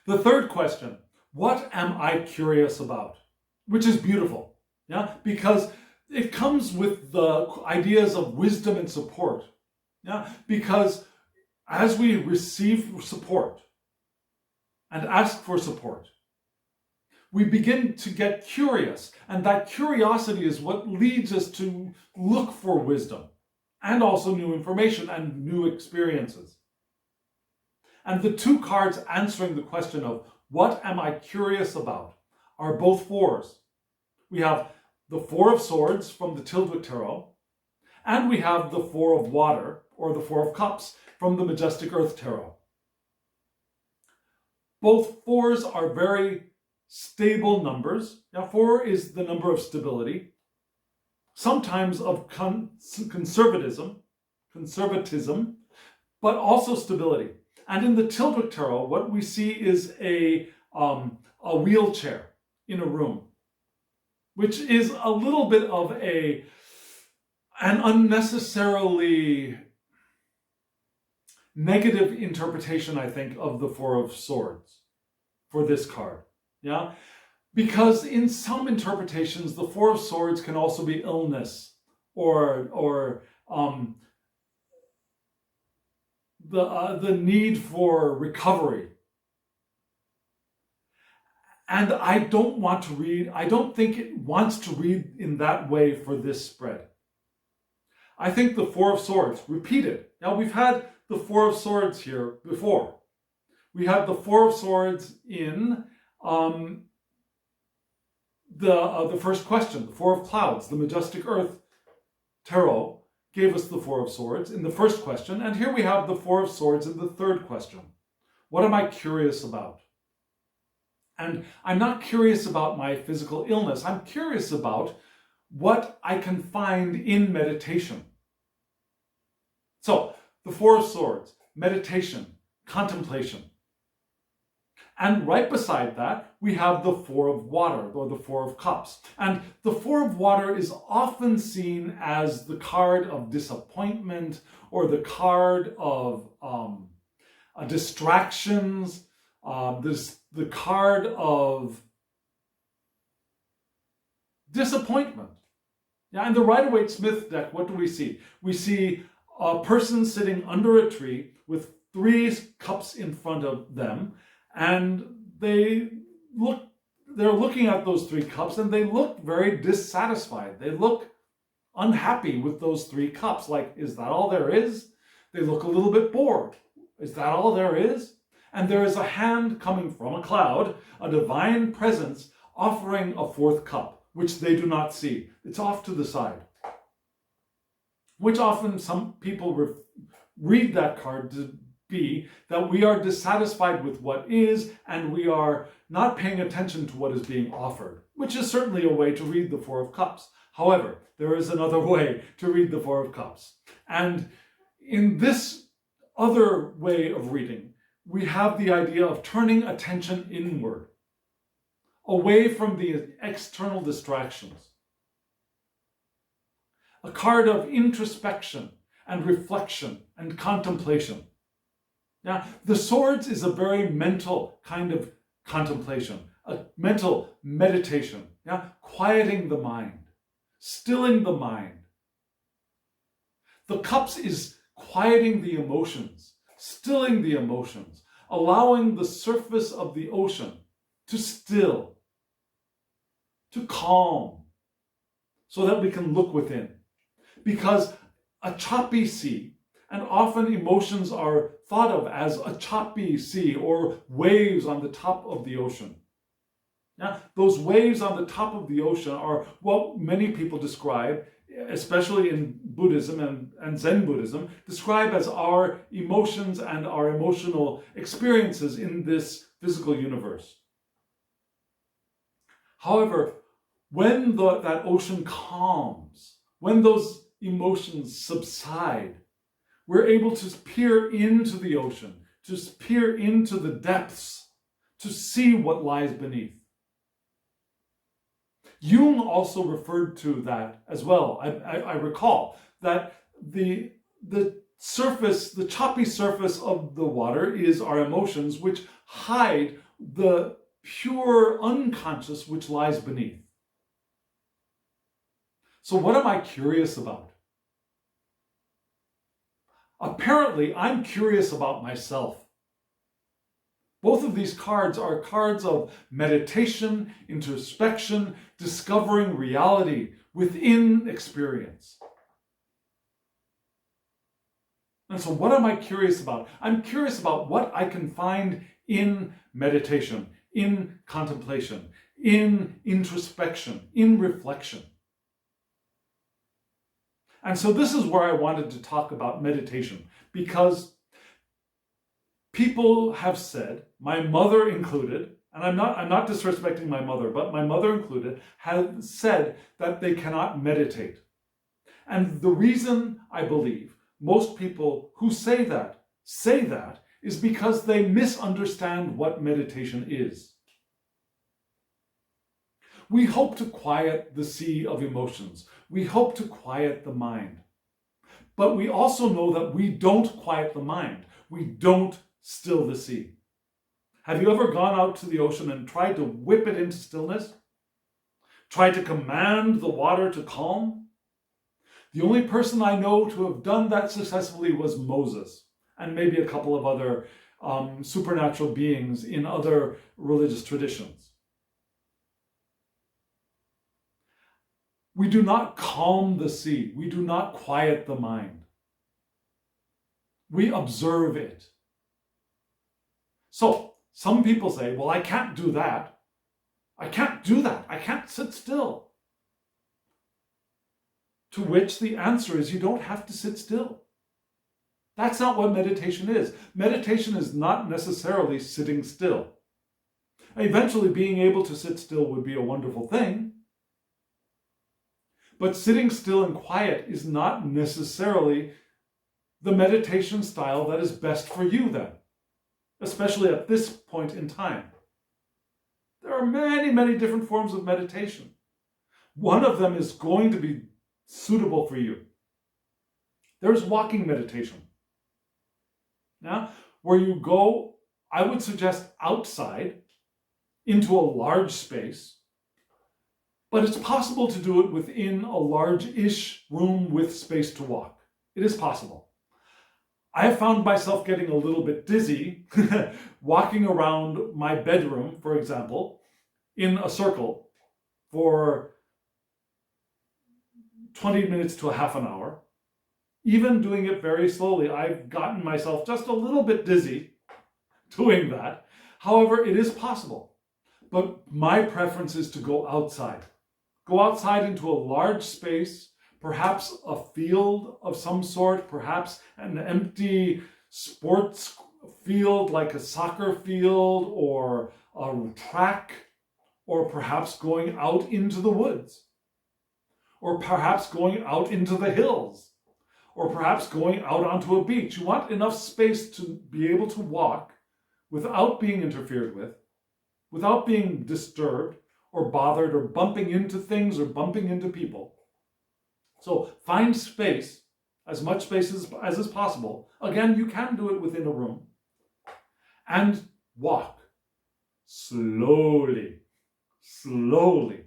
The third question, what am I curious about? Which is beautiful, yeah? Because it comes with the ideas of wisdom and support. Yeah, because as we receive support and ask for support, we begin to get curious, and that curiosity is what leads us to look for wisdom and also new information and new experiences. And the two cards answering the question of what am I curious about are both fours. We have the Four of Swords from the Tiltwick Tarot, and we have the Four of Water, or the Four of Cups, from the Majestic Earth Tarot. Both fours are very stable numbers. Now, 4 is the number of stability, sometimes of conservatism, but also stability. And in the Tiltwick Tarot, what we see is a wheelchair in a room, which is a little bit of an unnecessarily negative interpretation, I think, of the Four of Swords for this card. Yeah, because in some interpretations, the Four of Swords can also be illness or the need for recovery. And I don't think it wants to read in that way for this spread. I think the Four of Swords, repeated. Now, we've had the Four of Swords here before. We had the Four of Swords in the first question, the Four of Clouds. The Majestic Earth Tarot gave us the Four of Swords in the first question, and here we have the Four of Swords in the third question. What am I curious about? And I'm not curious about my physical illness. I'm curious about what I can find in meditation. So, the Four of Swords, meditation, contemplation. And right beside that, we have the Four of Water, or the Four of Cups. And the Four of Water is often seen as the card of disappointment, or the card of distractions, the card of disappointment. Yeah, in the Rider-Waite-Smith deck, what do we see? We see a person sitting under a tree with 3 cups in front of them, and they're looking at those 3 cups, and they look very dissatisfied. They look unhappy with those 3 cups. Like, is that all there is? They look a little bit bored. Is that all there is? And there is a hand coming from a cloud, a divine presence, offering a 4th cup, which they do not see. It's off to the side. Which often some people read that card to be that we are dissatisfied with what is, and we are not paying attention to what is being offered, which is certainly a way to read the Four of Cups. However, there is another way to read the Four of Cups. And in this other way of reading, we have the idea of turning attention inward, away from the external distractions. A card of introspection and reflection and contemplation. Now, the Swords is a very mental kind of contemplation, a mental meditation, quieting the mind, stilling the mind. The Cups is quieting the emotions, stilling the emotions, allowing the surface of the ocean to still, to calm, so that we can look within. Because a choppy sea, and often emotions are thought of as a choppy sea or waves on the top of the ocean. Now, those waves on the top of the ocean are what many people describe, especially in Buddhism and Zen Buddhism, describe as our emotions and our emotional experiences in this physical universe. However, when that ocean calms, when those emotions subside, we're able to peer into the ocean, to peer into the depths, to see what lies beneath. Jung also referred to that as well. I recall that the surface, the choppy surface of the water is our emotions, which hide the pure unconscious which lies beneath. So what am I curious about? Apparently, I'm curious about myself. Both of these cards are cards of meditation, introspection, discovering reality within experience. And so what am I curious about? I'm curious about what I can find in meditation, in contemplation, in introspection, in reflection. And so this is where I wanted to talk about meditation, because people have said, my mother included, and I'm not disrespecting my mother, but my mother included, have said that they cannot meditate. And the reason I believe most people who say that is because they misunderstand what meditation is. We hope to quiet the sea of emotions. We hope to quiet the mind. But we also know that we don't quiet the mind. We don't still the sea. Have you ever gone out to the ocean and tried to whip it into stillness? Tried to command the water to calm? The only person I know to have done that successfully was Moses, and maybe a couple of other supernatural beings in other religious traditions. We do not calm the sea. We do not quiet the mind. We observe it. So, some people say, well, I can't do that. I can't do that. I can't sit still. To which the answer is, you don't have to sit still. That's not what meditation is. Meditation is not necessarily sitting still. Eventually, being able to sit still would be a wonderful thing. But sitting still and quiet is not necessarily the meditation style that is best for you then, especially at this point in time. There are many, many different forms of meditation. One of them is going to be suitable for you. There's walking meditation. Now, where you go, I would suggest outside into a large space, but it's possible to do it within a large-ish room with space to walk. It is possible. I have found myself getting a little bit dizzy walking around my bedroom, for example, in a circle for 20 minutes to a half an hour. Even doing it very slowly, I've gotten myself just a little bit dizzy doing that. However, it is possible. But my preference is to go outside. Go outside into a large space, perhaps a field of some sort, perhaps an empty sports field like a soccer field or a track, or perhaps going out into the woods, or perhaps going out into the hills, or perhaps going out onto a beach. You want enough space to be able to walk without being interfered with, without being disturbed or bothered or bumping into things or bumping into people. So find space, as much space as is possible. Again, you can do it within a room. And walk slowly, slowly,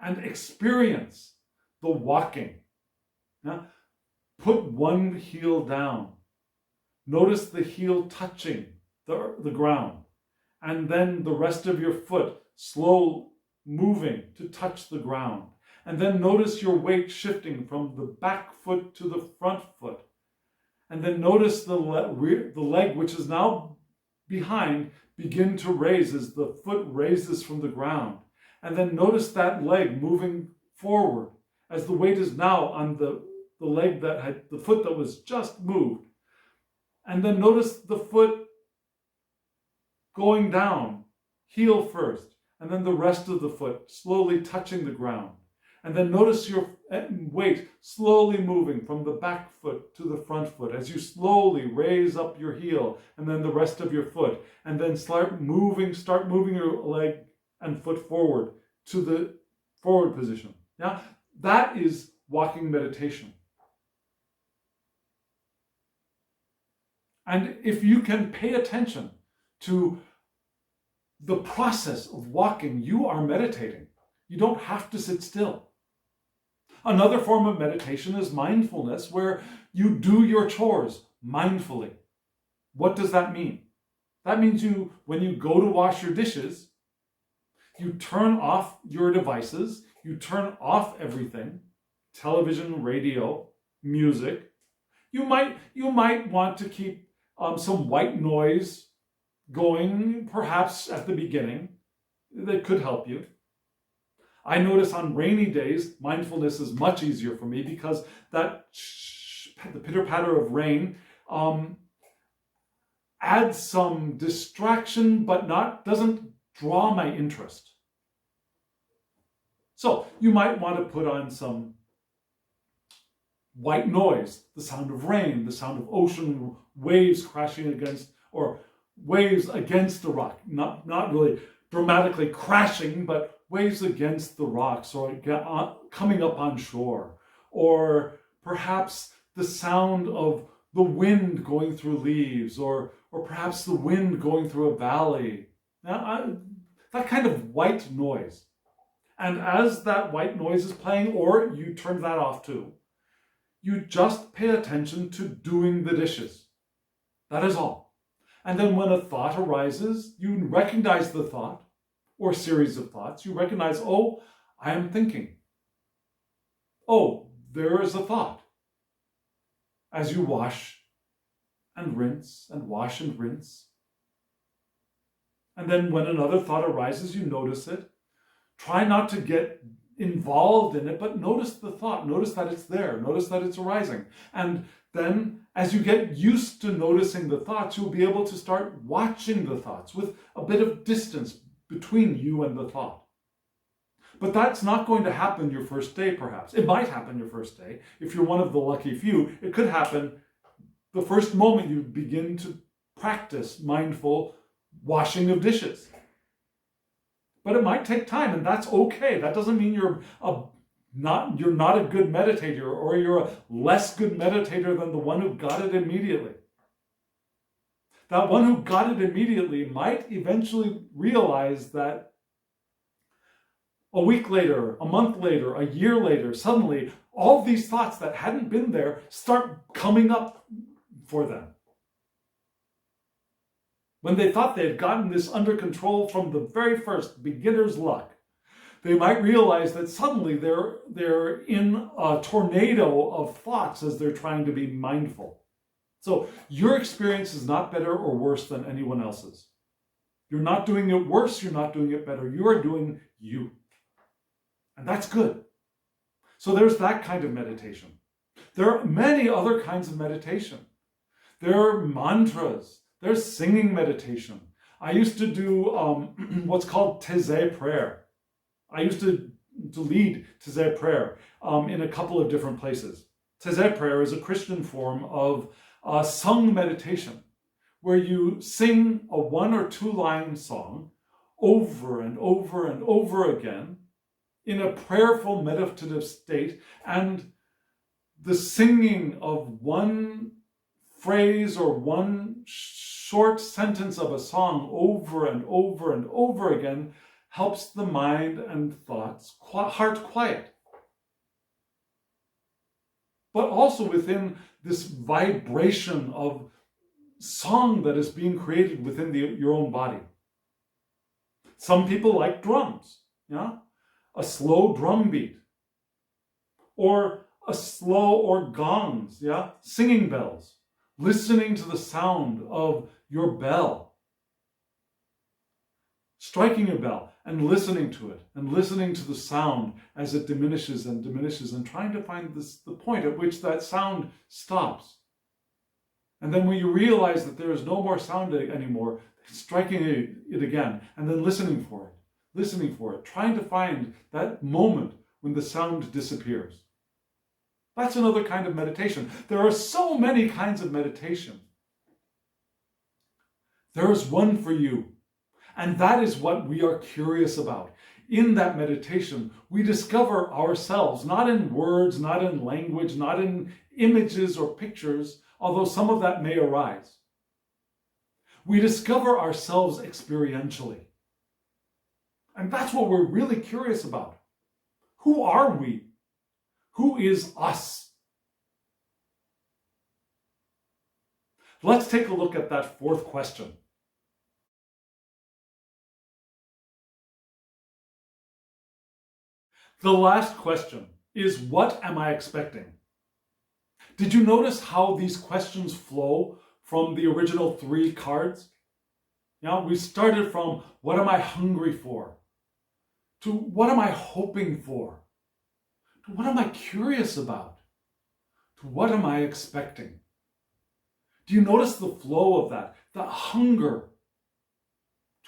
and experience the walking. Now, put one heel down. Notice the heel touching the ground, and then the rest of your foot slow moving to touch the ground. And then notice your weight shifting from the back foot to the front foot. And then notice the leg, which is now behind, begin to raise as the foot raises from the ground. And then notice that leg moving forward as the weight is now on the leg that had the foot that was just moved. And then notice the foot going down, heel first, and then the rest of the foot slowly touching the ground. And then notice your weight slowly moving from the back foot to the front foot as you slowly raise up your heel and then the rest of your foot. And then start moving your leg and foot forward to the forward position. Now, that is walking meditation. And if you can pay attention to the process of walking, you are meditating. You don't have to sit still. Another form of meditation is mindfulness, where you do your chores mindfully. What does that mean? That means when you go to wash your dishes, you turn off your devices, you turn off everything, television, radio, music. You might want to keep some white noise going, perhaps at the beginning. That could help you. I notice on rainy days, mindfulness is much easier for me because the pitter-patter of rain adds some distraction, but doesn't draw my interest. So you might want to put on some white noise, the sound of rain, the sound of ocean waves crashing against, or waves against the rock, not really dramatically crashing, but waves against the rocks, or coming up on shore, or perhaps the sound of the wind going through leaves, or perhaps the wind going through a valley. Now, that kind of white noise. And as that white noise is playing, or you turn that off too, you just pay attention to doing the dishes. That is all. And then when a thought arises, you recognize the thought, or series of thoughts. You recognize, oh, I am thinking. Oh, there is a thought. As you wash and rinse and wash and rinse. And then when another thought arises, you notice it. Try not to get involved in it, but notice the thought. Notice that it's there. Notice that it's arising. And then as you get used to noticing the thoughts, you'll be able to start watching the thoughts with a bit of distance between you and the thought. But that's not going to happen your first day, perhaps. It might happen your first day. If you're one of the lucky few, it could happen the first moment you begin to practice mindful washing of dishes. But it might take time, and that's okay. That doesn't mean you're not a good meditator, or you're a less good meditator than the one who got it immediately. That one who got it immediately might eventually realize that a week later, a month later, a year later, suddenly all these thoughts that hadn't been there start coming up for them. When they thought they had gotten this under control from the very first, beginner's luck, they might realize that suddenly they're in a tornado of thoughts as they're trying to be mindful. So your experience is not better or worse than anyone else's. You're not doing it worse, you're not doing it better. You are doing you. And that's good. So there's that kind of meditation. There are many other kinds of meditation. There are mantras. There's singing meditation. I used to do what's called Taizé prayer. I used to lead Taizé prayer in a couple of different places. Taizé prayer is a Christian form of sung meditation, where you sing a 1 or 2 line song over and over and over again in a prayerful meditative state, and the singing of one phrase or one short sentence of a song over and over and over again helps the mind and thoughts, heart quiet. But also within this vibration of song that is being created within your own body. Some people like drums, a slow drum beat, or a slow, or gongs, singing bells, listening to the sound of your bell, striking a bell and listening to it, and listening to the sound as it diminishes and diminishes, and trying to find the point at which that sound stops. And then when you realize that there is no more sound anymore, striking it again, and then listening for it, trying to find that moment when the sound disappears. That's another kind of meditation. There are so many kinds of meditation. There is one for you. And that is what we are curious about. In that meditation, we discover ourselves, not in words, not in language, not in images or pictures, although some of that may arise. We discover ourselves experientially. And that's what we're really curious about. Who are we? Who is us? Let's take a look at that fourth question. The last question is, what am I expecting? Did you notice how these questions flow from the original 3 cards? We started from, what am I hungry for? To, what am I hoping for? To, what am I curious about? To, what am I expecting? Do you notice the flow of that? The hunger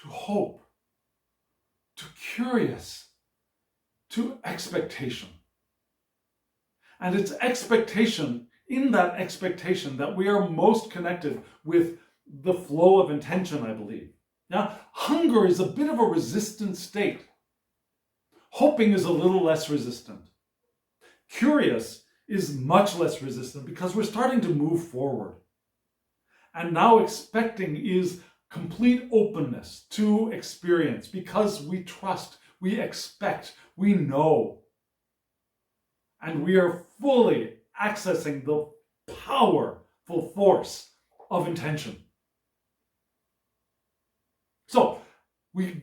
to hope, to curious, to expectation. And it's expectation, in that expectation, that we are most connected with the flow of intention, I believe. Now, hunger is a bit of a resistant state. Hoping is a little less resistant. Curious is much less resistant because we're starting to move forward. And now expecting is complete openness to experience because we trust, we expect, we know. And we are fully accessing the powerful force of intention. So we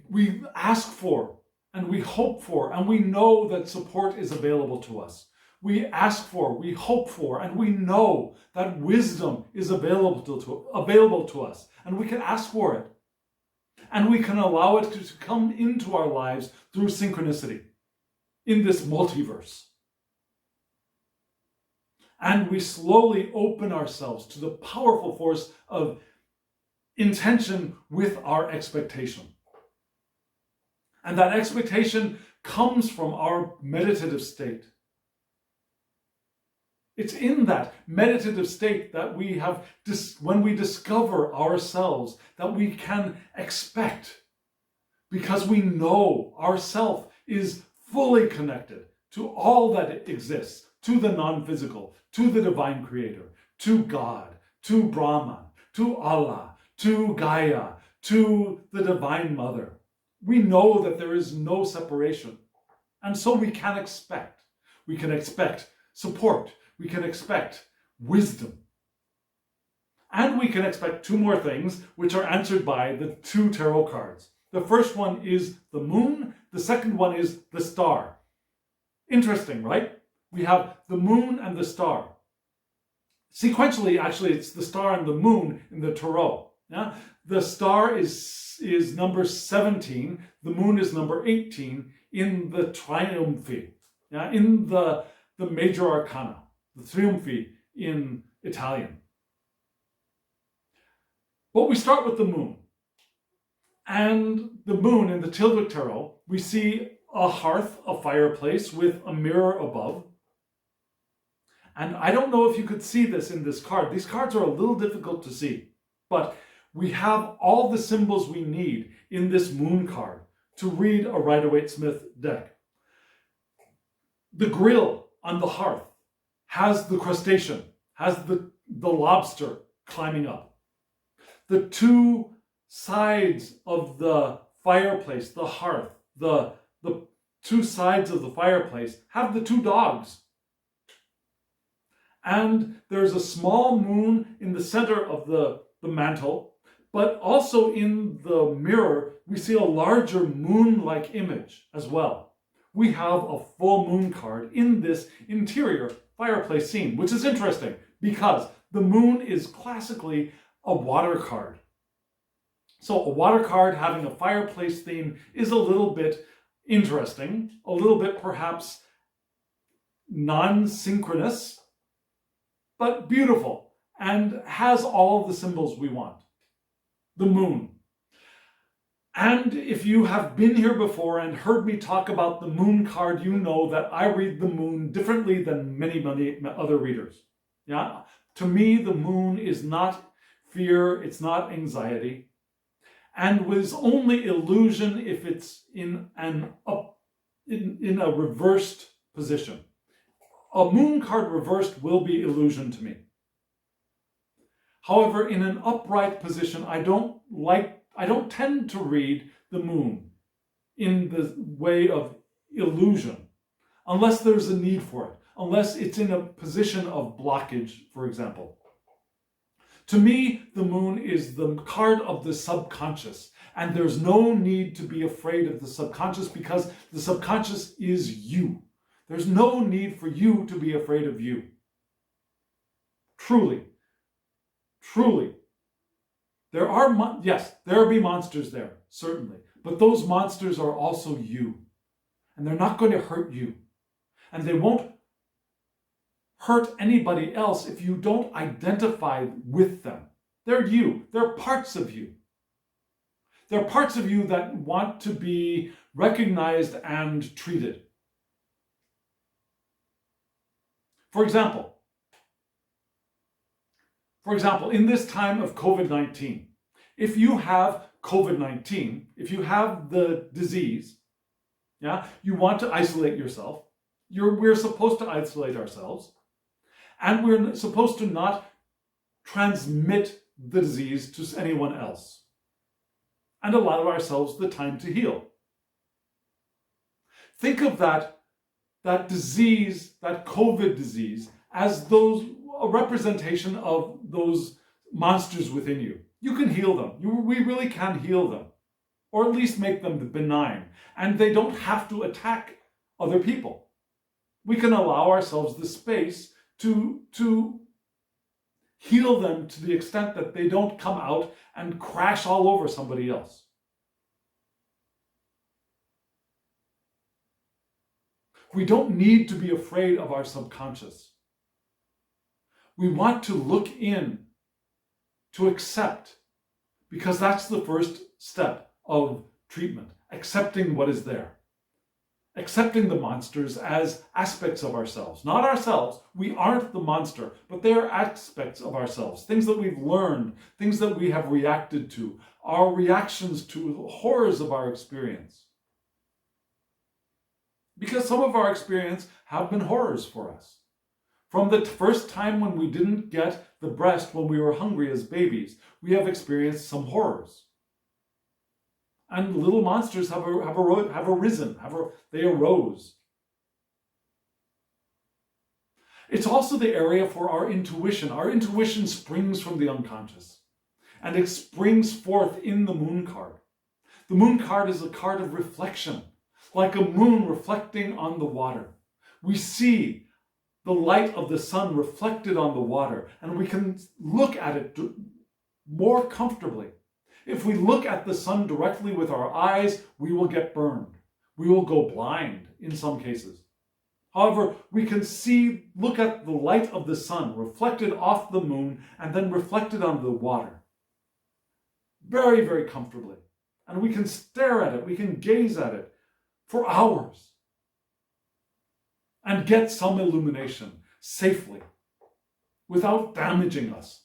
ask for, and we hope for, and we know that support is available to us. We ask for, we hope for, and we know that wisdom is available to us. And we can ask for it. And we can allow it to come into our lives through synchronicity in this multiverse. And we slowly open ourselves to the powerful force of intention with our expectation. And that expectation comes from our meditative state. It's in that meditative state that we have, when we discover ourselves, that we can expect, because we know ourself is fully connected to all that exists, to the non-physical, to the divine creator, to God, to Brahman, to Allah, to Gaia, to the divine mother. We know that there is no separation. And so we can expect. We can expect support. We can expect wisdom. And we can expect 2 more things, which are answered by the 2 tarot cards. The first one is the moon. The second one is the star. Interesting, right? We have the moon and the star. Sequentially, actually, it's the star and the moon in the tarot. Yeah? The star is number 17. The moon is number 18 in the triumphi. Yeah? In the major arcana. The triumphi in Italian. But we start with the moon. And the moon in the Tilwick Tarot, we see a hearth, a fireplace with a mirror above. And I don't know if you could see this in this card. These cards are a little difficult to see. But we have all the symbols we need in this moon card to read a Rider-Waite-Smith deck. The grill on the hearth has the crustacean, has the lobster climbing up. The 2 sides of the fireplace, the hearth, the 2 sides of the fireplace have the 2 dogs. And there's a small moon in the center of the mantle, but also in the mirror, we see a larger moon-like image as well. We have a full moon card in this interior fireplace scene, which is interesting because the moon is classically a water card. So a water card having a fireplace theme is a little bit interesting, a little bit perhaps non-synchronous, but beautiful, and has all the symbols we want. The moon. And if you have been here before and heard me talk about the moon card, you know that I read the moon differently than many other readers. Yeah? To me, the moon is not fear, it's not anxiety, and was only illusion if it's in a reversed position. A moon card reversed will be illusion to me. However, in an upright position, I don't tend to read the moon in the way of illusion, unless there's a need for it, unless it's in a position of blockage, for example. To me, the moon is the card of the subconscious, and there's no need to be afraid of the subconscious because the subconscious is you. There's no need for you to be afraid of you. Truly. Truly. There are, yes, there will be monsters there, certainly. But those monsters are also you. And they're not going to hurt you. And they won't hurt anybody else if you don't identify with them. They're you. They're parts of you. They're parts of you that want to be recognized and treated. For example, in this time of COVID-19, if you have COVID-19, if you have the disease, you want to isolate yourself. We're supposed to isolate ourselves, and we're supposed to not transmit the disease to anyone else, and allow ourselves the time to heal. Think of that disease, that COVID disease, as a representation of those monsters within you. You can heal them. We really can heal them, or at least make them benign, and they don't have to attack other people. We can allow ourselves the space to heal them to the extent that they don't come out and crash all over somebody else. We don't need to be afraid of our subconscious. We want to look in, to accept, because that's the first step of treatment, accepting what is there. Accepting the monsters as aspects of ourselves. Not ourselves, we aren't the monster, but they are aspects of ourselves, things that we've learned, things that we have reacted to, our reactions to the horrors of our experience. Because some of our experience have been horrors for us. From the first time when we didn't get the breast when we were hungry as babies, we have experienced some horrors. And little monsters have arisen, they arose. It's also the area for our intuition. Our intuition springs from the unconscious, and it springs forth in the moon card. The moon card is a card of reflection, like a moon reflecting on the water. We see the light of the sun reflected on the water, and we can look at it more comfortably. If we look at the sun directly with our eyes, we will get burned. We will go blind in some cases. However, we can look at the light of the sun reflected off the moon and then reflected on the water very, very comfortably. And we can stare at it, we can gaze at it for hours and get some illumination safely without damaging us.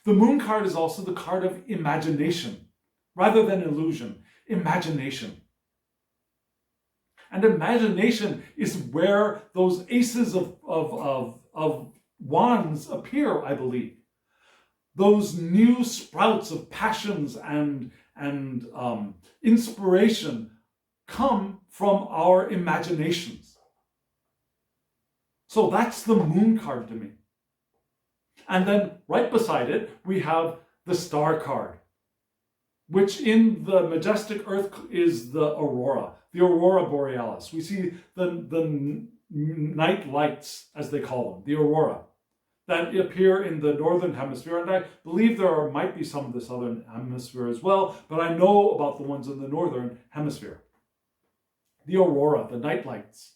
The moon card is also the card of imagination, rather than illusion, imagination. And imagination is where those aces of wands appear, I believe. Those new sprouts of passions and inspiration come from our imaginations. So that's the moon card to me. And then right beside it, we have the star card, which in the majestic earth is the aurora borealis. We see the night lights, as they call them, the aurora, that appear in the northern hemisphere. And I believe there might be some of the southern hemisphere as well, but I know about the ones in the northern hemisphere. The aurora, the night lights.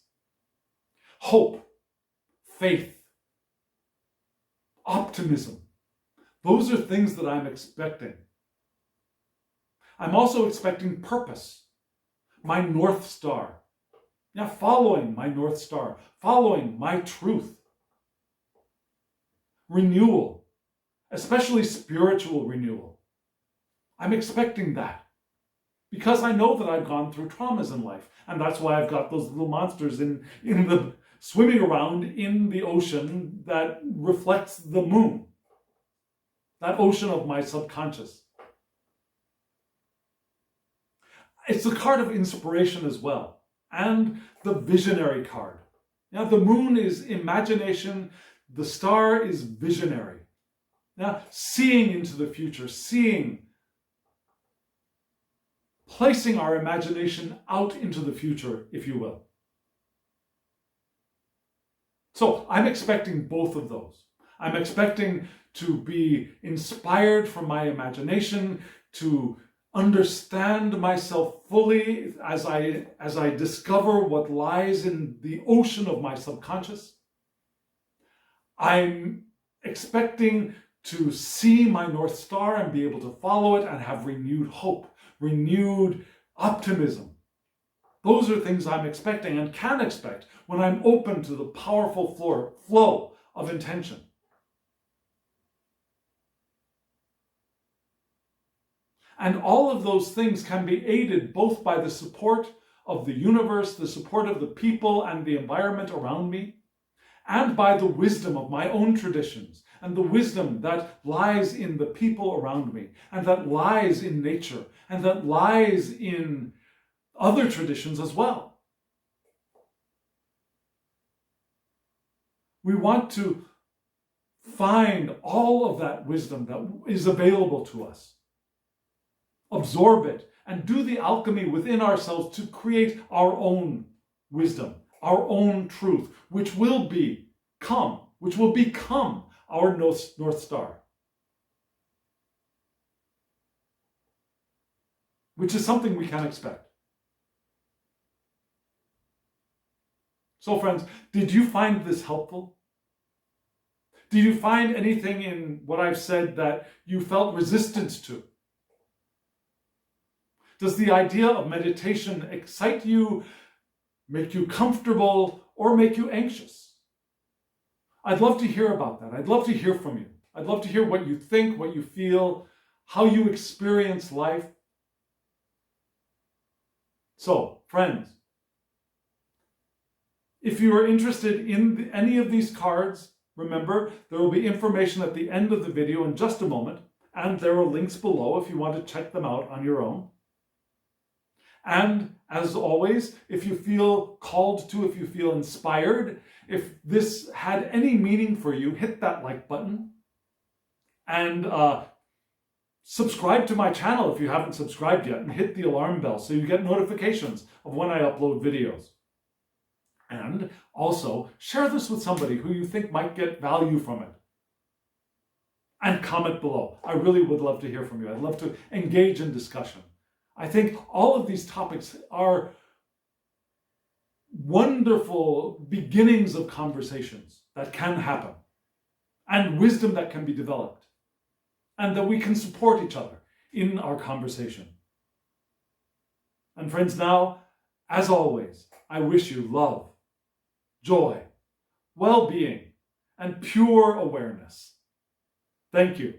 Hope, faith, optimism. Those are things that I'm expecting. I'm also expecting purpose, my North Star. Following my North Star, following my truth. Renewal, especially spiritual renewal. I'm expecting that because I know that I've gone through traumas in life, and that's why I've got those little monsters in the swimming around in the ocean that reflects the moon, that ocean of my subconscious. It's a card of inspiration as well, and the visionary card. Now, the moon is imagination, the star is visionary. Now, seeing into the future, placing our imagination out into the future, if you will. So I'm expecting both of those. I'm expecting to be inspired from my imagination, to understand myself fully as I discover what lies in the ocean of my subconscious. I'm expecting to see my North Star and be able to follow it and have renewed hope, renewed optimism. Those are things I'm expecting and can expect when I'm open to the powerful flow of intention. And all of those things can be aided both by the support of the universe, the support of the people and the environment around me, and by the wisdom of my own traditions, and the wisdom that lies in the people around me, and that lies in nature, and that lies in other traditions as well. We want to find all of that wisdom that is available to us, absorb it, and do the alchemy within ourselves to create our own wisdom, our own truth, which will become our North Star. Which is something we can expect. So friends, did you find this helpful? Did you find anything in what I've said that you felt resistance to? Does the idea of meditation excite you, make you comfortable, or make you anxious? I'd love to hear about that. I'd love to hear from you. I'd love to hear what you think, what you feel, how you experience life. So, friends, if you are interested in any of these cards, remember, there will be information at the end of the video in just a moment, and there are links below if you want to check them out on your own. And as always, if you feel called to, if you feel inspired, if this had any meaning for you, hit that like button and subscribe to my channel if you haven't subscribed yet, and hit the alarm bell so you get notifications of when I upload videos. And also share this with somebody who you think might get value from it. And comment below. I really would love to hear from you. I'd love to engage in discussion. I think all of these topics are wonderful beginnings of conversations that can happen, and wisdom that can be developed, and that we can support each other in our conversation. And friends, now, as always, I wish you love, joy, well-being, and pure awareness. Thank you.